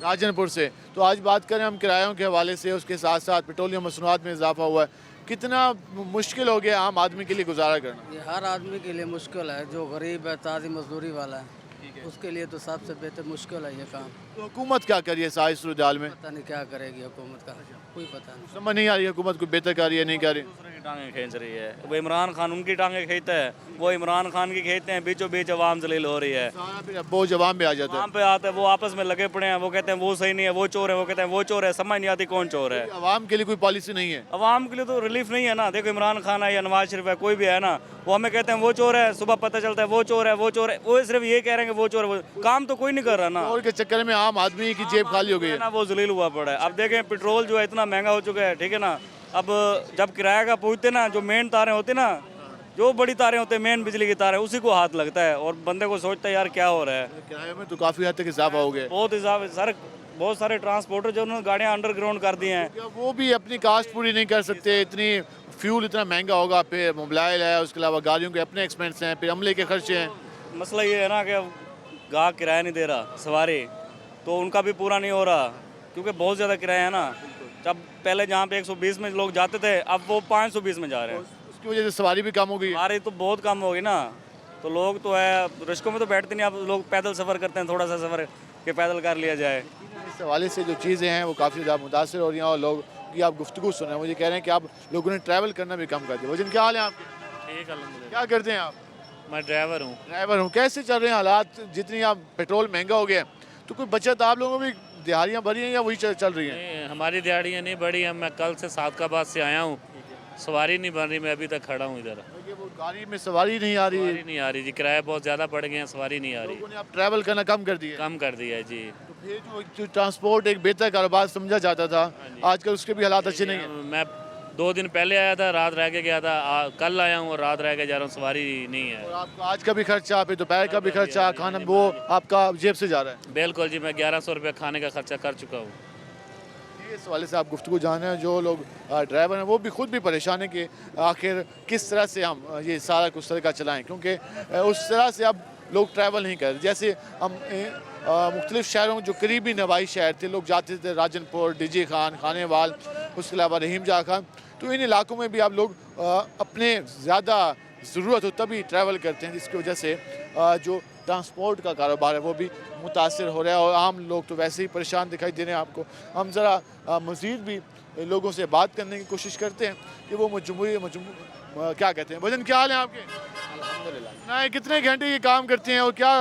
राजनपुर से। तो आज बात करें हम किरायों के हवाले से, उसके साथ साथ पेट्रोलियम मसनूआत में इजाफा हुआ है। कितना मुश्किल हो गया आम आदमी के लिए गुजारा करना? ये हर आदमी के लिए मुश्किल है, जो गरीब है, ताज़ी मजदूरी वाला है, उसके लिए तो सबसे बेहतर मुश्किल है ये काम। तो हुकूमत क्या करिए इस सूरत हाल में? पता नहीं क्या करेगी हुकूमत का, कोई पता नहीं। समझ नहीं आ रही हुकूमत को बेहतर कर रही है नहीं कर रही। टांगे खींच रही है, वो इमरान खान उनकी टांगे खींचता है, वो इमरान खान की खींचते हैं, बीचों बीच अवाम जलील हो रही है। वो जवाब में आ जाता है, वहाँ पे आते हैं, वो आपस में लगे पड़े हैं, वो कहते हैं वो सही नहीं है, वो चोर है, वो कहते हैं वो चोर है, समझ नहीं आती कौन चोर है। अवाम के लिए कोई पॉलिसी नहीं है, अवाम के लिए तो रिलीफ नहीं है ना। देखो इमरान खान है या नवाज शरीफ है, कोई भी है ना, वो हमें कहते हैं वो चोर है, सुबह पता चलता है वो चोर है, वो चोर है, वो सिर्फ ये कह रहे हैं कि वो चोर है, वो काम तो कोई नहीं कर रहा ना। और के चक्कर में आम आदमी की जेब खाली हो गई है ना, वो जलील हुआ पड़ा है। अब देखें पेट्रोल जो है इतना महंगा हो चुका है, ठीक है ना। अब जब किराया का पूछते ना, जो मेन तारें होती ना, जो बड़ी तारें होते हैं, मेन बिजली की तारें, उसी को हाथ लगता है और बंदे को सोचता है यार क्या हो रहा है। किराए में तो काफ़ी हद तक इजाफा हो गया, बहुत इजाफा सर। बहुत सारे ट्रांसपोर्टर जो उन्होंने गाड़ियाँ अंडरग्राउंड कर दी हैं, वो भी अपनी कास्ट पूरी नहीं कर सकते, इतनी फ्यूल इतना महंगा होगा, फिर मोबाइल है, उसके अलावा गाड़ियों के अपने एक्सपेंस हैं, फिर अमले के खर्चे हैं। मसला ये है ना कि गाहक किराया नहीं दे रहा, सवारी तो उनका भी पूरा नहीं हो रहा, क्योंकि बहुत ज़्यादा किराया है ना। जब पहले जहाँ पे 120 में लोग जाते थे, अब वो 520 में जा रहे हैं। उसकी वजह से सवारी भी कम हो गई, सवारी तो बहुत कम हो गई ना। तो लोग तो है रिश्कों में तो बैठते नहीं, अब लोग पैदल सफ़र करते हैं, थोड़ा सा सफ़र कि पैदल कर लिया जाए। इस हवाले से जो चीज़ें हैं वो काफ़ी ज़्यादा मुतासर हो रही हैं और लोग की आप गुफ्तगू सुने, मुझे कह रहे हैं कि आप लोगों ने ट्रैवल करना भी कम कर दिया। वजन क्या हाल है आपके? ठीक है, क्या करते हैं आप? मैं ड्राइवर हूँ। ड्राइवर हूँ। कैसे चल रहे हैं हालात? जितनी आप पेट्रोल महंगा हो गया तो कोई बचत आप लोगों में दिहाड़ियाँ भरी हैं या वही चल रही हैं? हमारी दिहाड़ियाँ नहीं बढ़ी हैं। मैं कल से सादकाबाद से आया हूँ, सवारी नहीं बन रही, मैं अभी तक खड़ा हूँ इधर। वो गाड़ी में सवारी नहीं आ रही, सवारी नहीं आ रही जी, किराया बहुत ज़्यादा बढ़ गए हैं, सवारी नहीं आ रही। लोगों ने आप ट्रैवल करना कम कर दिया, कम कर दिया है जी। तो फिर जो ट्रांसपोर्ट एक बेहतर कारोबार समझा जाता था, आजकल उसके भी हालात अच्छे नहीं हैं। मैं 2 दिन पहले आया था, रात रह के गया था, कल आया हूँ और रात रह के जा रहा हूँ, सवारी नहीं है। और आपका आज का भी खर्चा, फिर दोपहर का भी खर्चा, खाना वो आपका जेब से जा रहा है? बिल्कुल जी, मैं 1100 रुपये खाने का खर्चा कर चुका हूँ। इस वाले से आप गुफ्तगू जान रहे हैं, जो लोग ड्राइवर हैं वो भी खुद भी परेशान है कि आखिर किस तरह से हम ये सारा कुछ तरह का चलाएँ, क्योंकि उस तरह से अब लोग ट्रैवल नहीं कर रहे। जैसे हम मुख्तलिफ शहरों में जो करीबी नवाई शहर थे, लोग जाते थे राजनपुर, डीजे खान, खानेवाल, उसके अलावा रहीम जा खान, तो इन इलाकों में भी आप लोग अपने ज़्यादा ज़रूरत हो तभी ट्रैवल करते हैं, जिसकी वजह से जो ट्रांसपोर्ट का कारोबार है वो भी मुतासर हो रहा है और आम लोग तो वैसे ही परेशान दिखाई दे रहे हैं आपको। हम ज़रा मज़ीद भी लोगों से बात करने की कोशिश करते हैं कि वो क्या कहते हैं। भजन क्या हाल है आपके? अल्हम्दुलिल्लाह। नहीं, कितने घंटे ये काम करते हैं और क्या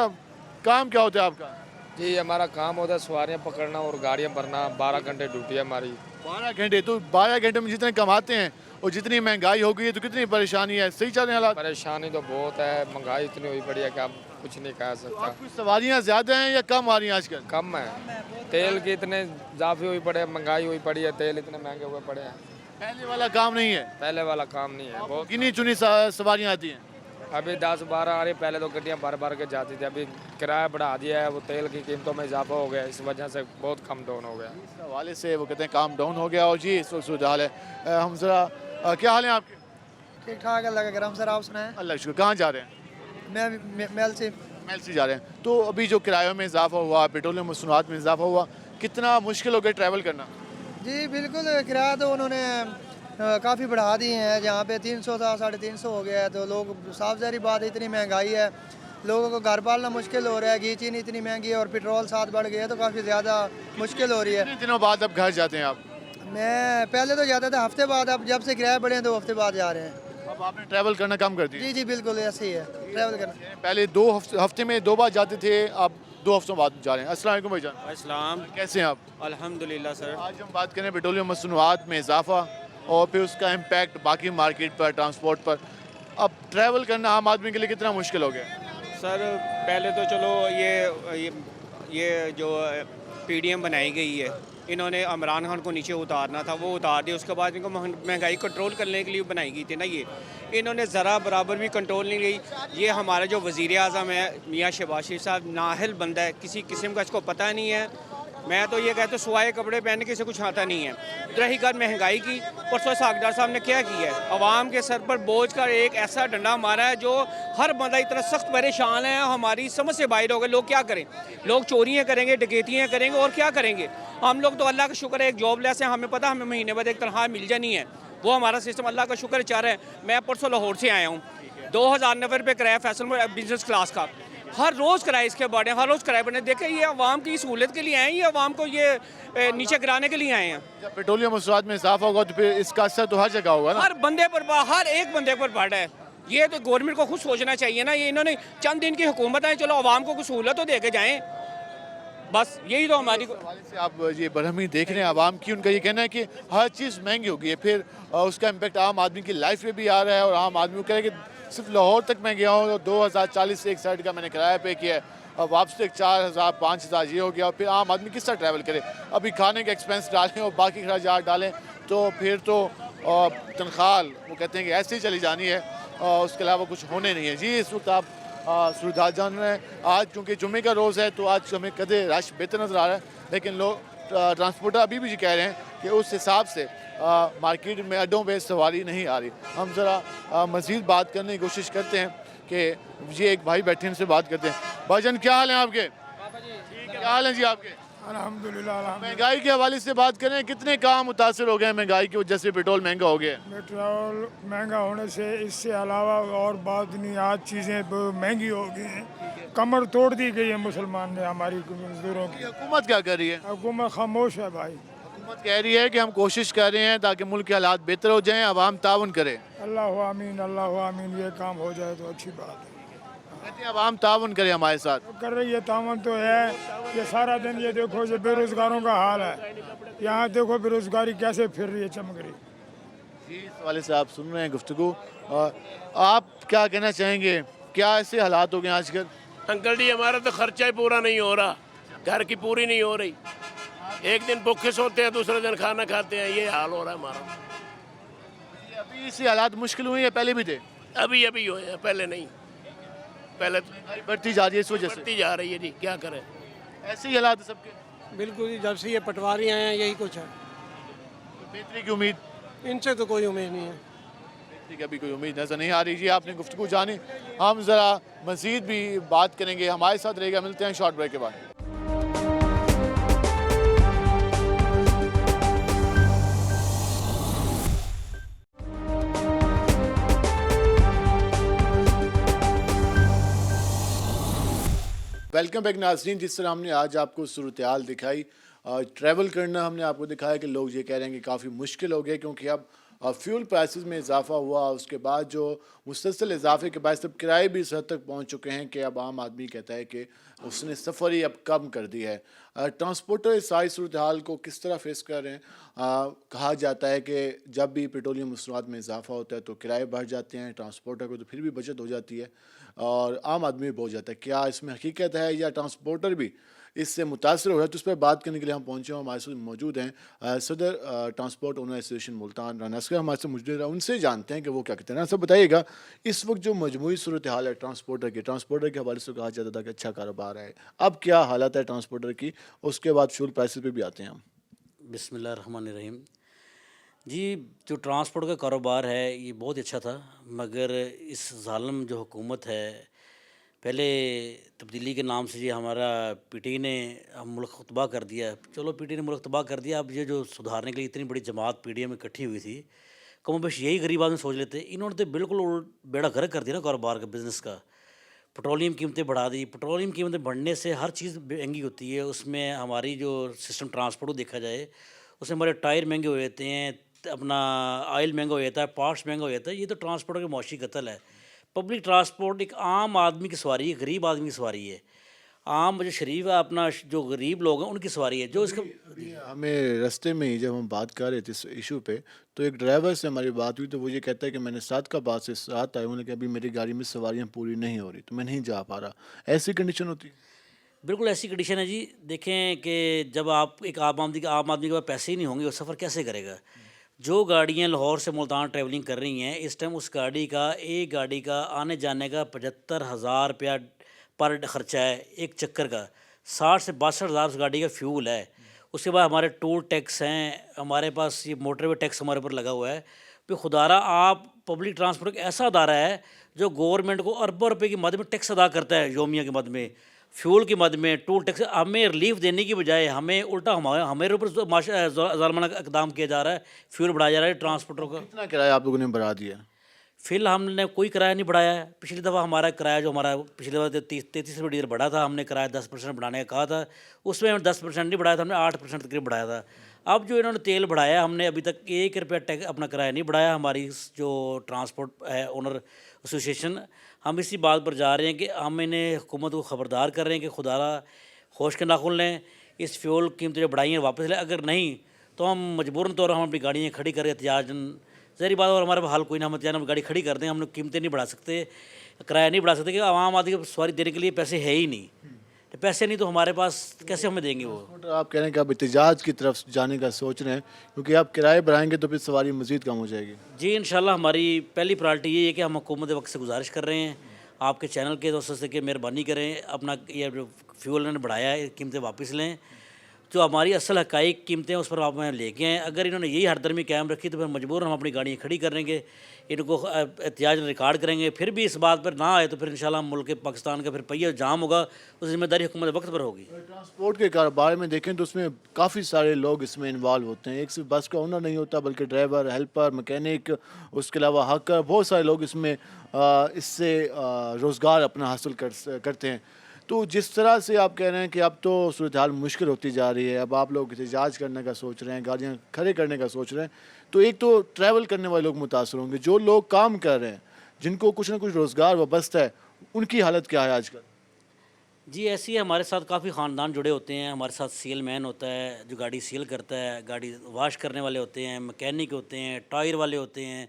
काम क्या होता है आपका? जी हमारा काम होता है सवारियाँ पकड़ना और गाड़ियाँ भरना। 12 घंटे ड्यूटी है हमारी। 12 घंटे? तो 12 घंटे में जितने कमाते हैं और जितनी महंगाई हो गई है तो कितनी परेशानी है? सही चल रहे हैं हालात? परेशानी तो बहुत है, महंगाई इतनी हुई पड़ी है कि आप कुछ नहीं कह सकता। कुछ सवारियाँ ज़्यादा हैं या कम आ रही हैं आजकल? कम है, तेल की इतने इजाफे हुई पड़े, महंगाई हुई पड़ी है, तेल इतने महंगे हुए पड़े हैं। पहले वाला काम नहीं है? पहले वाला काम नहीं है, बहुत गिनी चुनी सवारियाँ आती हैं। अभी 10-12 आ रही, पहले तो गड्डियाँ भर के जाती थी, अभी किराया बढ़ा दिया है, वो तेल की कीमतों में इजाफा हो गया, इस वजह से बहुत कम डाउन हो गया। इस हवाले से वो कहते हैं काम डाउन हो गया। और जी इस वक्त सूरत हाल है। हम ज़रा क्या हाल है आपके? ठीक ठाक अल्लाह का करम सर, आप सुनाएं? अल्लाह का शुक्र। कहाँ जा रहे हैं? मैं मेल से जा रहे हैं। तो अभी जो किरायों में इजाफा हुआ, पेट्रोलियम मसनूआत में इजाफा हुआ, कितना मुश्किल हो गया ट्रैवल करना? जी बिल्कुल, किराया तो उन्होंने काफ़ी बढ़ा दिए हैं। जहाँ पे 300 था 350 हो गया है, तो लोग साफ ज़ाहिर बात है इतनी महंगाई है, लोगों को घर पालना मुश्किल हो रहा है। घी चीनी इतनी महंगी है और पेट्रोल साथ बढ़ गया है, तो काफ़ी ज़्यादा मुश्किल हो रही है। कितने दिनों बाद अब घर जाते हैं आप? मैं पहले तो जाता था हफ्ते बाद, अब जब से किराए बढ़े हैं 2 हफ्ते बाद जा रहे हैं। अब आपने ट्रैवल करना कम कर दिया? जी जी बिल्कुल ऐसे ही है ट्रैवल करना। पहले 2 हफ्ते में 2 बार जाते थे, आप 2 हफ्तों बाद जा रहे हैं। अस्सलाम वालेकुम भाईजान। अस्सलाम। कैसे हैं आप? अल्हम्दुलिल्लाह सर। आज हम बात करें पेट्रोलियम मसनूआत में इजाफा और फिर उसका इम्पैक्ट बाकी मार्केट पर, ट्रांसपोर्ट पर। अब ट्रैवल करना आम आदमी के लिए कितना मुश्किल हो गया? सर पहले तो चलो ये जो PDM बनाई गई है, इन्होंने इमरान खान को नीचे उतारना था, वो उतार दिया। उसके बाद इनको महंगाई कंट्रोल करने के लिए बनाई गई थी ना, ये इन्होंने ज़रा बराबर भी कंट्रोल नहीं गई। ये हमारा जो वज़ीर आज़म है मियाँ शहबाज शरीफ साहब, नाहल बंदा है, किसी किस्म का इसको पता नहीं है। मैं तो ये कहता हूँ सुवाए कपड़े पहनने के से कुछ आता नहीं है। रही बात महंगाई की, परसों सागदार साहब ने क्या किया है, आवाम के सर पर बोझ का एक ऐसा डंडा मारा है जो हर बंदा इतना सख्त परेशान है, हमारी समझ से बाहर हो गए। लोग क्या करें? लोग चोरियाँ करेंगे, डकैतियाँ करेंगे और क्या करेंगे? हम लोग तो अल्लाह का शुक्र है एक जॉबलेस है, हमें पता हमें महीने बाद एक तनख्वाह मिल जानी है, वो हमारा सिस्टम अल्लाह का शुक्र चाह रहा है। मैं परसों लाहौर से आया हूँ, 2090 रुपये किराया फैसल बिजनेस क्लास का। हर रोज़ किराए इसके बढ़े, हर रोज़ किराए बढ़े। देखें ये आवाम की सहूलत के लिए आए हैं, ये आवाम को ये नीचे गिराने के लिए आए हैं। जब पेट्रोलियम मसनूआत में इजाफा होगा तो फिर इसका असर तो हर जगह होगा ना। हर बंदे पर, हर एक बंदे पर बढ़ है। ये तो गवर्नमेंट को खुद सोचना चाहिए ना। ये इन्होंने चंद दिन की हुकूमत है, चलो आवाम को कुछ सहूलत तो दे के जाएँ, बस यही तो हमारी। से आप ये बरहमी देख रहे हैं आवाम की, उनका ये कहना है कि हर चीज़ महंगी हो गई है, फिर उसका इम्पेक्ट आम आदमी की लाइफ पे भी आ रहा है। और आम आदमी को कह रहे हैं कि सिर्फ लाहौर तक मैं गया हूँ 2040 से एक साइड का मैंने किराया पे किया है, अब वापस तक 4000 5000 ये हो गया। और फिर आम आदमी किस तरह ट्रैवल करे? अभी खाने के एक्सपेंस डालें और बाकी खर्चात डालें तो फिर तो तनख्वाह वो कहते हैं कि ऐसे ही चली जानी है, उसके अलावा कुछ होने नहीं है। जी इस वक्त आप सूरत हाल जान रहे हैं। आज क्योंकि जुम्मे का रोज़ है तो आज हमें कदे रश बेहतर नज़र आ रहा है, लेकिन लोग ट्रांसपोर्टर अभी भी कह रहे हैं कि उस हिसाब से मार्केट में अड्डों पे सवारी नहीं आ रही। हम ज़रा मज़ीद बात करने की कोशिश करते हैं कि ये एक भाई बैठे हैं, उनसे बात करते हैं। भाईजान क्या हाल है आपके? क्या हाल है जी आपके? अल्हम्दुलिल्लाह। महंगाई के हवाले से बात करें, कितने काम मुतासर हो गए महंगाई की वजह से? पेट्रोल महंगा हो गया। पेट्रोल महंगा होने से, इससे अलावा और बात नहीं, आज चीज़ें महंगी हो गई हैं। कमर तोड़ दी गई है मुसलमान ने हमारी मजदूरों की। हुकूमत क्या कर रही है? हुकूमत खामोश है भाई। हुकूमत कह रही है कि हम कोशिश कर रहे हैं ताकि मुल्क के हालात बेहतर हो जाएं, आवाम ताउन करे। अल्लाह आमीन, अल्लाह आमीन। ये काम हो जाए तो अच्छी बात है। कहते हैं आवाम ताउन करे हमारे साथ। कर रही है, तावन तो है। ये सारा दिन ये देखो, ये बेरोजगारों का हाल है। यहाँ देखो बेरोजगारी कैसे फिर रही है, चमक रही। जी इस वाले से आप सुन रहे हैं गुफ्तगू। आप क्या कहना चाहेंगे, क्या ऐसे हालात हो गए आजकल? अंकल जी हमारा तो खर्चा ही पूरा नहीं हो रहा, घर की पूरी नहीं हो रही। एक दिन भूखे सोते हैं, दूसरे दिन खाना खाते हैं, ये हाल हो रहा है हमारा। अभी इसे हालात मुश्किल हुई है, पहले भी थे? अभी अभी हुए हैं, पहले नहीं। पहले तो बढ़ती जा रही है, इस वजह से बढ़ती जा रही है जी, क्या करें। ऐसे ही हालात सबके। बिल्कुल जी, जब से ये पटवारी आए हैं यही कुछ है। बेहतरी की उम्मीद? इनसे तो कोई उम्मीद नहीं है। बेहतरी की अभी कोई उम्मीद नजर नहीं आ रही। जी आपने गुफ्तगू जानी, हम ज़रा मज़ीद भी बात करेंगे, हमारे साथ रहेगा। मिलते हैं शॉर्ट ब्रेक के बाद। वेलकम बैक नाज़रीन। जिस तरह हमने आज आपको सूरत हाल दिखाई, ट्रैवल करना हमने आपको दिखाया कि लोग ये कह रहे हैं कि काफ़ी मुश्किल हो गया, क्योंकि अब फ्यूल प्राइसेस में इजाफा हुआ। उसके बाद जो मुसलसल इजाफे के बाद अब किराए भी इस हद तक पहुँच चुके हैं कि अब आम आदमी कहता है कि उसने सफ़र ही अब कम कर दिया है। ट्रांसपोर्टर इस सारी सूरत हाल को किस तरह फेस कर रहे हैं? कहा जाता है कि जब भी पेट्रोलियम मसनूआत में इजाफा होता है तो किराए बढ़ जाते हैं, ट्रांसपोर्टर को तो फिर भी बचत हो जाती है और आम आदमी भी पहुँच जाता है। क्या इसमें हकीकत है या ट्रांसपोर्टर भी इससे मुतासर हो रहा है? तो उस पर बात करने के लिए हम पहुँचे हैं। हमारे साथ मौजूद हैं सदर transport owner association Multan Rana Asghar हमारे साथ मौजूद है। उनसे जानते हैं कि वो क्या कहते हैं। सब बताइएगा, इस वक्त जो मजमूई सूरत हाल है ट्रांसपोर्टर के हवाले से कहा जाता था कि अच्छा कारोबार है, अब क्या हालत है ट्रांसपोर्टर की? उसके बाद फ्यूल प्राइसेस पे भी आते हैं हम। बिस्मिल्लाहिर्रहमानिर्रहीम। जी जो ट्रांसपोर्ट का कारोबार है ये बहुत अच्छा था, मगर इस ज़ालिम जो हुकूमत है, पहले तब्दीली के नाम से ये हमारा पीटी ने मुल्क को तबाह कर दिया। चलो पीटी ने मुल्क तबाह कर दिया, अब ये जो सुधारने के लिए इतनी बड़ी जमात पीडीएम में इकट्ठी हुई थी, कम बेश यही गरीब आदमी सोच लेते। इन्होंने तो बिल्कुल बेड़ा गर्क कर दिया ना कारोबार का, बिज़नेस का। पेट्रोलियम कीमतें बढ़ा दी। पेट्रोलियम कीमतें बढ़ने से हर चीज़ महंगी होती है। उसमें हमारी जो सिस्टम ट्रांसपोर्ट को देखा जाए, उसमें हमारे टायर महंगे हो जाते हैं, अपना ऑयल महंगा हो जाता है, पार्ट्स महंगा हो जाता है। ये तो ट्रांसपोर्ट का मौशी कत्ल है। पब्लिक ट्रांसपोर्ट एक आम आदमी की सवारी है, गरीब आदमी की सवारी है। आम जो शरीफ है, अपना जो गरीब लोग हैं उनकी सवारी है। जो इसका हमें रास्ते में ही जब हम बात कर रहे थे इस इशू पे, तो एक ड्राइवर से हमारी बात हुई तो वो ये कहता है कि मैंने 7 का बाद से 7 आए, उन्होंने कहा अभी मेरी गाड़ी में सवारियाँ पूरी नहीं हो रही तो मैं नहीं जा पा रहा। ऐसी कंडीशन होती है? बिल्कुल ऐसी कंडीशन है जी। देखें कि जब आप एक आम आदमी के पास पैसे ही नहीं होंगे, वो सफ़र कैसे करेगा? जो गाड़ियाँ लाहौर से मुल्तान ट्रैवलिंग कर रही हैं इस टाइम, उस गाड़ी का एक गाड़ी का आने जाने का 75,000 रुपया पर ख़र्चा है एक चक्कर का। 60 से 62,000 उस गाड़ी का फ्यूल है। उसके बाद हमारे टोल टैक्स हैं, हमारे पास ये मोटरवे टैक्स हमारे ऊपर लगा हुआ है। फिर खुदारा आप पब्लिक ट्रांसपोर्ट एक ऐसा अदारा है जो गवर्नमेंट को अरबों रुपये की मद में टैक्स अदा करता है, योमिया की मद में, फ्यूल की मद में, टोल टैक्स। हमें रिलीफ देने की बजाय हमें उल्टा हमारे ऊपर ज़ालिमाना इक़दाम किया जा रहा है, फ्यूल बढ़ाया जा रहा है ट्रांसपोर्टरों का। कितना किराया आप लोगों ने बढ़ा दिया? फिल हमने कोई किराया नहीं बढ़ाया है। पिछली दफ़ा हमारा किराया जो हमारा पिछली दफ़ा 33 रुपये डीजल बढ़ा था, हमने किराया 10% बढ़ाने का कहा था, उसमें हमने 10% नहीं बढ़ाया था, हमने 8% तकरीब बढ़ाया था। अब जो इन्होंने तेल बढ़ाया, हमने अभी तक 1 रुपया टैक्स अपना किराया नहीं बढ़ाया। हमारी जो ट्रांसपोर्ट है ओनर एसोसिएशन, हम इसी बात पर जा रहे हैं कि हम इन्हें हुकूमत को ख़बरदार कर रहे हैं कि खुदारा होश के नाखुन लें, इस फ्यूल कीमतें जो बढ़ाई हैं वापस लें, अगर नहीं तो हम मजबूरन तौर पर हम अपनी गाड़ियाँ खड़ी करें एहतियाजन। ज़हरी बात, और हमारे पास हाल कोई ना, हम एहतियाजन गाड़ी खड़ी कर दें, हम लोग कीमतें नहीं बढ़ा सकते, किराया नहीं बढ़ा सकते, कि आवाम आदमी को सवारी देने के लिए पैसे है ही नहीं। तो पैसे नहीं तो हमारे पास कैसे हमें देंगे वो। आप कह रहे हैं कि आप एहतजाज की तरफ जाने का सोच रहे हैं, क्योंकि आप किराए बढ़ाएंगे तो फिर सवारी मज़ीद कम हो जाएगी। जी इंशाल्लाह, हमारी पहली प्रायोरिटी ये है कि हम हुकूमत वक्त से गुजारिश कर रहे हैं आपके चैनल के दोस्तों से कि मेहरबानी करें, अपना ये जो फ्यूल इन्होंने बढ़ाया है कीमतें वापस लें, जो हमारी असल हकाइक कीमतें उस पर आप हमें लेके आएँ। अगर इन्होंने यही हरदर्मी कायम रखी तो फिर मजबूर हम अपनी गाड़ियाँ खड़ी करेंगे, इनको एहतियाज रिकॉर्ड करेंगे। फिर भी इस बात पर ना आए तो फिर इंशाल्लाह मुल्क पाकिस्तान का फिर पहिया जाम होगा, उस जिम्मेदारी हुकूमत वक्त पर होगी। ट्रांसपोर्ट के कारोबार में देखें तो उसमें काफ़ी सारे लोग इसमें इन्वॉल्व होते हैं। एक सिर्फ बस का ओनर नहीं होता, बल्कि ड्राइवर, हेल्पर, मैकेनिक, उसके अलावा हकर, बहुत सारे लोग इसमें इससे रोज़गार अपना हासिल करते हैं। तो जिस तरह से आप कह रहे हैं कि अब तो सूरत हाल मुश्किल होती जा रही है, अब आप लोग एहतजाज करने का सोच रहे हैं, गाड़ियाँ खड़े करने का सोच रहे हैं, तो एक तो ट्रैवल करने वाले लोग मुतासर होंगे, जो लोग काम कर रहे हैं, जिनको कुछ ना कुछ रोज़गार वाबस्ता है, उनकी हालत क्या है आजकल? जी ऐसी है, हमारे साथ काफ़ी ख़ानदान जुड़े होते हैं। हमारे साथ सेल मैन होता है जो गाड़ी सेल करता है, गाड़ी वाश करने वाले होते हैं, मैकेनिक होते हैं, टायर वाले होते हैं,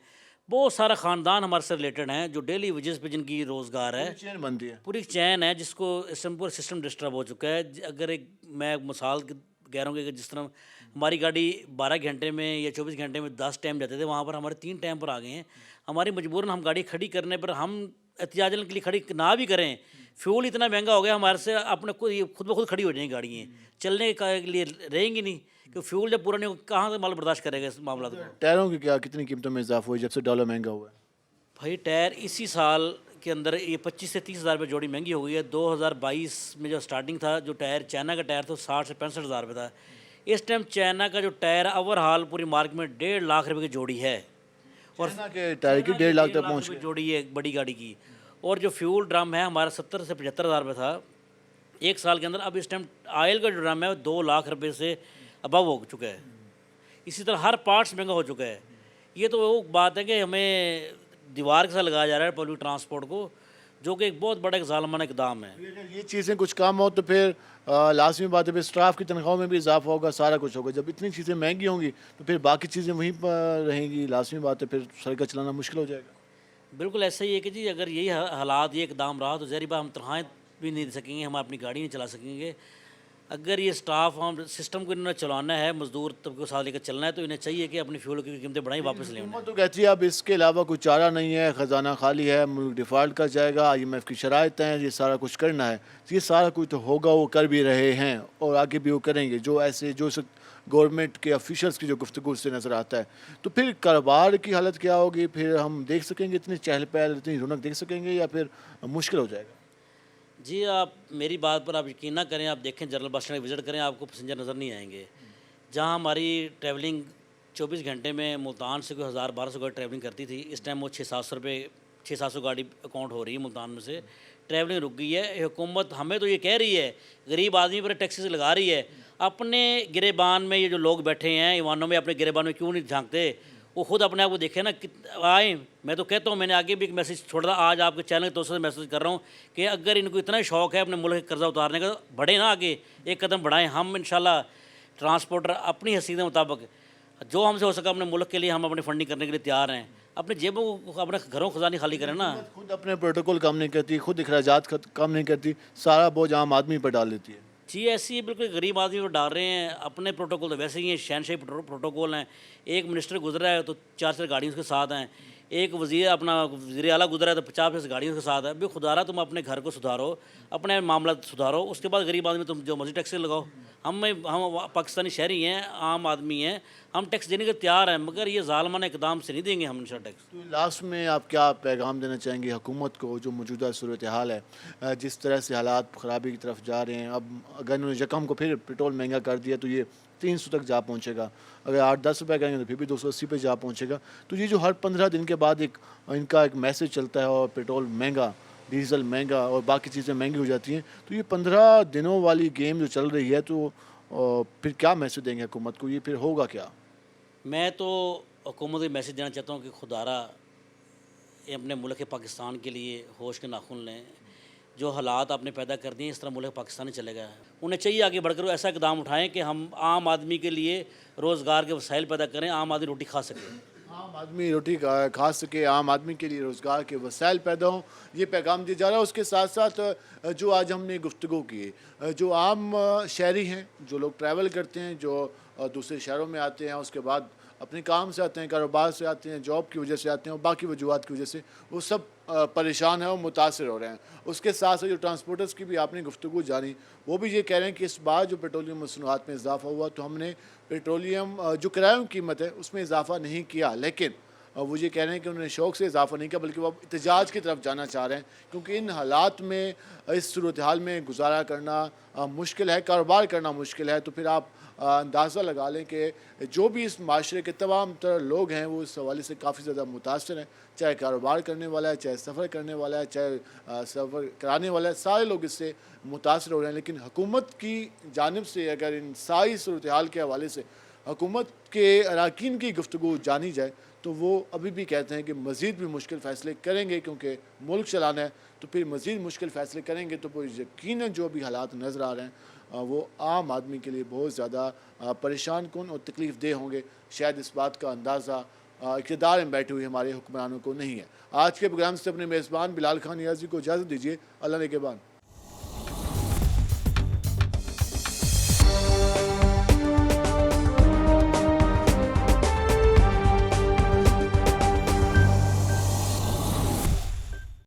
बहुत सारा ख़ानदान हमारे से रिलेटेड हैं जो डेली वेजेस पे जिनकी रोज़गार है, चैन बनती है, पूरी चैन है, जिसको पूरा सिस्टम डिस्टर्ब हो चुका है। अगर मैं एक मिसाल कह रहा हूँ कि जिस तरह हमारी गाड़ी 12 घंटे में या 24 घंटे में 10 टाइम जाते थे, वहाँ पर हमारे 3 टाइम पर आ गए हैं। हमारी मजबूरन हम गाड़ी खड़ी करने पर हम एहतियाजन के लिए खड़ी ना भी करें, फ्यूल इतना महंगा हो गया हमारे से, अपने खुद ब खुद खड़ी हो जाएंगी गाड़ियाँ, चलने के लिए रहेंगी नहीं, कि फ्यूल जब पूरा नहीं हो कहाँ से माल बर्दाश्त करेगा इस मामला को। टायरों की क्या कितनी कीमतों में इजाफा हुई जब से डॉलर महंगा हुआ है? भाई टायर इसी साल के अंदर ये 25 से 30 हज़ार रुपये जोड़ी महंगी हो गई है। 2022 में जो स्टार्टिंग था, जो टायर चाइना का टायर था 60 से 65 हज़ार रुपये था। इस टाइम चाइना का जो टायर ओवरहाल पूरी मार्केट में 1.5 लाख रुपये की जोड़ी है, और के टायर की 1.5 लाख तक पहुँच गई जोड़ी है बड़ी गाड़ी की। और जो फ्यूल ड्रम है हमारा 70 से 75 हज़ार रुपये था एक साल के अंदर, अब इस टाइम ऑयल का जो ड्रम है 2 लाख रुपये से अबव हो चुका है। इसी तरह हर पार्ट्स महंगा हो चुका है। ये तो वो बात है कि हमें दीवार के साथ लगाया जा रहा है पब्लिक ट्रांसपोर्ट को, जो कि एक बहुत बड़ा एक ज़ालिमाना इक़दाम है। ये चीज़ें कुछ कम हो तो फिर लाजमी बात है, फिर स्टाफ की तनख्वाह में भी इजाफा होगा, सारा कुछ होगा। जब इतनी चीज़ें महंगी होंगी तो फिर बाकी चीज़ें वहीं पर रहेंगी, लाजमी बात है फिर सड़क चलाना मुश्किल हो जाएगा। बिल्कुल ऐसा ही है कि जी अगर यही हालात, ये इक़दाम रहा तो ज़हरी बात हम तनख्वाहें भी नहीं दे सकेंगे, हम अपनी गाड़ी नहीं चला सकेंगे। अगर ये स्टाफ हम सिस्टम को इन्होंने चलाना है, मजदूर तबके को साथ लेकर चलना है, तो इन्हें चाहिए कि अपनी फ्यूल की कीमतें बढ़ाई वापस लें। तो कहती है अब इसके अलावा कुछ चारा नहीं है, ख़जाना खाली है, मुल्क डिफ़ॉल्ट कर जाएगा, IMF की शराइत हैं, ये सारा कुछ करना है। तो ये सारा कुछ तो होगा, वो कर भी रहे हैं और आगे भी वो करेंगे, जो ऐसे जो गवर्नमेंट के ऑफिशियल्स की जो गुफ्तगू से नज़र आता है। तो फिर कारोबार की हालत क्या होगी? फिर हम देख सकेंगे इतनी चहल पहल, इतनी रौनक देख सकेंगे, या फिर मुश्किल हो जाएगा? जी आप मेरी बात पर आप यकीन ना करें, आप देखें जनरल बस स्टैंड विज़िट करें, आपको पैसेंजर नज़र नहीं आएंगे। जहां हमारी ट्रैवलिंग 24 घंटे में मुल्तान से कोई 1000-1200 गाड़ी ट्रैवलिंग करती थी, इस टाइम वो 600-700 गाड़ी अकाउंट हो रही है मुल्तान में से। ट्रैवलिंग रुक गई है। हुकूमत हमें तो ये कह रही है, गरीब आदमी पर टैक्सेस लगा रही है, अपने गिरेबान में ये जो लोग बैठे हैं ईवानों में, अपने गिरेबान में क्यों नहीं झांकते? वो खुद अपने आप को देखे ना, आए। मैं तो कहता हूँ, मैंने आगे भी एक मैसेज छोड़ा था, आज आपके चैनल के दोस्तों से मैसेज कर रहा हूँ कि अगर इनको इतना शौक़ है अपने मुल्क का कर्जा उतारने का, तो बढ़े ना आगे, एक कदम बढ़ाएं। हम इंशाल्लाह ट्रांसपोर्टर अपनी हैसियत के मुताबिक जो हमसे हो सका अपने मुल्क के लिए हम अपनी फंडिंग करने के लिए तैयार हैं। अपने जेबों को, अपने घरों खजानी खाली करें ना। खुद अपने प्रोटोकॉल काम नहीं करती, खुद अखराजात काम नहीं करती, सारा बोझ आम आदमी पर डाल देती है। जी ऐसी ही बिल्कुल गरीब आदमी को डाल रहे हैं। अपने प्रोटोकॉल तो वैसे ही हैं, शहनशाही प्रोटोकॉल हैं। एक मिनिस्टर गुजरा है तो 4 गाड़ियों के साथ हैं, एक वज़ीर अपना वज़ीर आला गुजरा है तो 50 गाड़ियों के साथ है। भाई खुदारा तुम अपने घर को सुधारो, अपने मामला सुधारो, उसके बाद गरीब आदमी तुम जो मर्जी टैक्स लगाओ। हम पाकिस्तानी शहरी हैं, आम आदमी हैं, हम टैक्स देने के तैयार हैं, मगर ये ज़ालमाना इकदाम से नहीं देंगे हम इंशाल्लाह टैक्स। तो लास्ट में आप क्या पैगाम देना चाहेंगे हुकूमत को, जो मौजूदा सूरत हाल है, जिस तरह से हालात ख़राबी की तरफ जा रहे हैं? अब अगर इन्होंने यकम को फिर पेट्रोल महंगा कर दिया तो ये 300 तक जा पहुँचेगा, अगर 8-10 रुपये करेंगे तो फिर भी 280 पे जा पहुँचेगा। तो ये जो हर 15 दिन के बाद इनका एक मैसेज चलता है और पेट्रोल महंगा, डीज़ल महंगा और बाकी चीज़ें महंगी हो जाती हैं, तो ये 15 दिनों वाली गेम जो चल रही है, तो फिर क्या मैसेज देंगे हुकूमत को, ये फिर होगा क्या? मैं तो हुकूमत को मैसेज देना चाहता हूँ कि खुदारा ये अपने मुल्क पाकिस्तान के लिए होश के नाखून लें। जो हालात आपने पैदा कर दिए, इस तरह मुल्क पाकिस्तान ही चलेगा। उन्हें चाहिए आगे बढ़कर ऐसा इकदाम उठाएं कि हम आम आदमी के लिए रोज़गार के वसाइल पैदा करें, आम आदमी रोटी खा सके, आम आदमी रोटी खा सके, आम आदमी के लिए रोज़गार के वसाइल पैदा हों, ये पैगाम दिया जा रहा है। उसके साथ साथ जो आज हमने गुफ्तगू की, जो आम शहरी हैं, जो लोग ट्रैवल करते हैं, जो दूसरे शहरों में आते हैं, उसके बाद अपने काम से आते हैं, कारोबार से आते हैं, जॉब की वजह से आते हैं और बाकी वजूहत की वजह से वो सब परेशान हैं और मुतासर हो रहे हैं। उसके साथ साथ जो ट्रांसपोर्टर्स की भी आपने गुफ्तगू जानी, वो भी ये कह रहे हैं कि इस बार जो पेट्रोलियम मसनूआत में इजाफा हुआ तो हमने पेट्रोलियम जो किरायों की कीमत है उसमें इजाफा नहीं किया, लेकिन वो ये कह रहे हैं कि उन्होंने शौक़ से इजाफा नहीं किया, बल्कि वो एहतजाज की तरफ जाना चाह रहे हैं, क्योंकि इन हालात में, इस सूरत हाल में गुजारा करना मुश्किल है, कारोबार करना मुश्किल है। तो फिर आप अंदाज़ा लगा लें कि जो भी इस माशरे के तमाम तरह लोग हैं वो इस हवाले से काफ़ी ज़्यादा मुतासर हैं, चाहे कारोबार करने वाला है, चाहे सफ़र करने वाला है, चाहे सफ़र कराने वाला है, सारे लोग इससे मुतासर हो रहे हैं। लेकिन हुकूमत की जानिब से अगर इन सारी सूरत हाल के हवाले से हुकूमत के अरकान की गुफ्तगू जानी जाए तो वो अभी भी कहते हैं कि मज़ीद भी मुश्किल फ़ैसले करेंगे, क्योंकि मुल्क चलाना है तो फिर मज़ीद मुश्किल फ़ैसले करेंगे। तो यकीनन जो भी हालात नज़र आ रहे हैं वो आम आदमी के लिए बहुत ज़्यादा परेशान कुन और तकलीफ़ देह होंगे। शायद इस बात का अंदाज़ा इक़्तिदार में बैठे हुए हमारे हुक्मरानों को नहीं है। आज के प्रोग्राम से अपने मेज़बान बिलाल खान नियाज़ी को इजाज़त दीजिए। अल्लाह ने के बाद।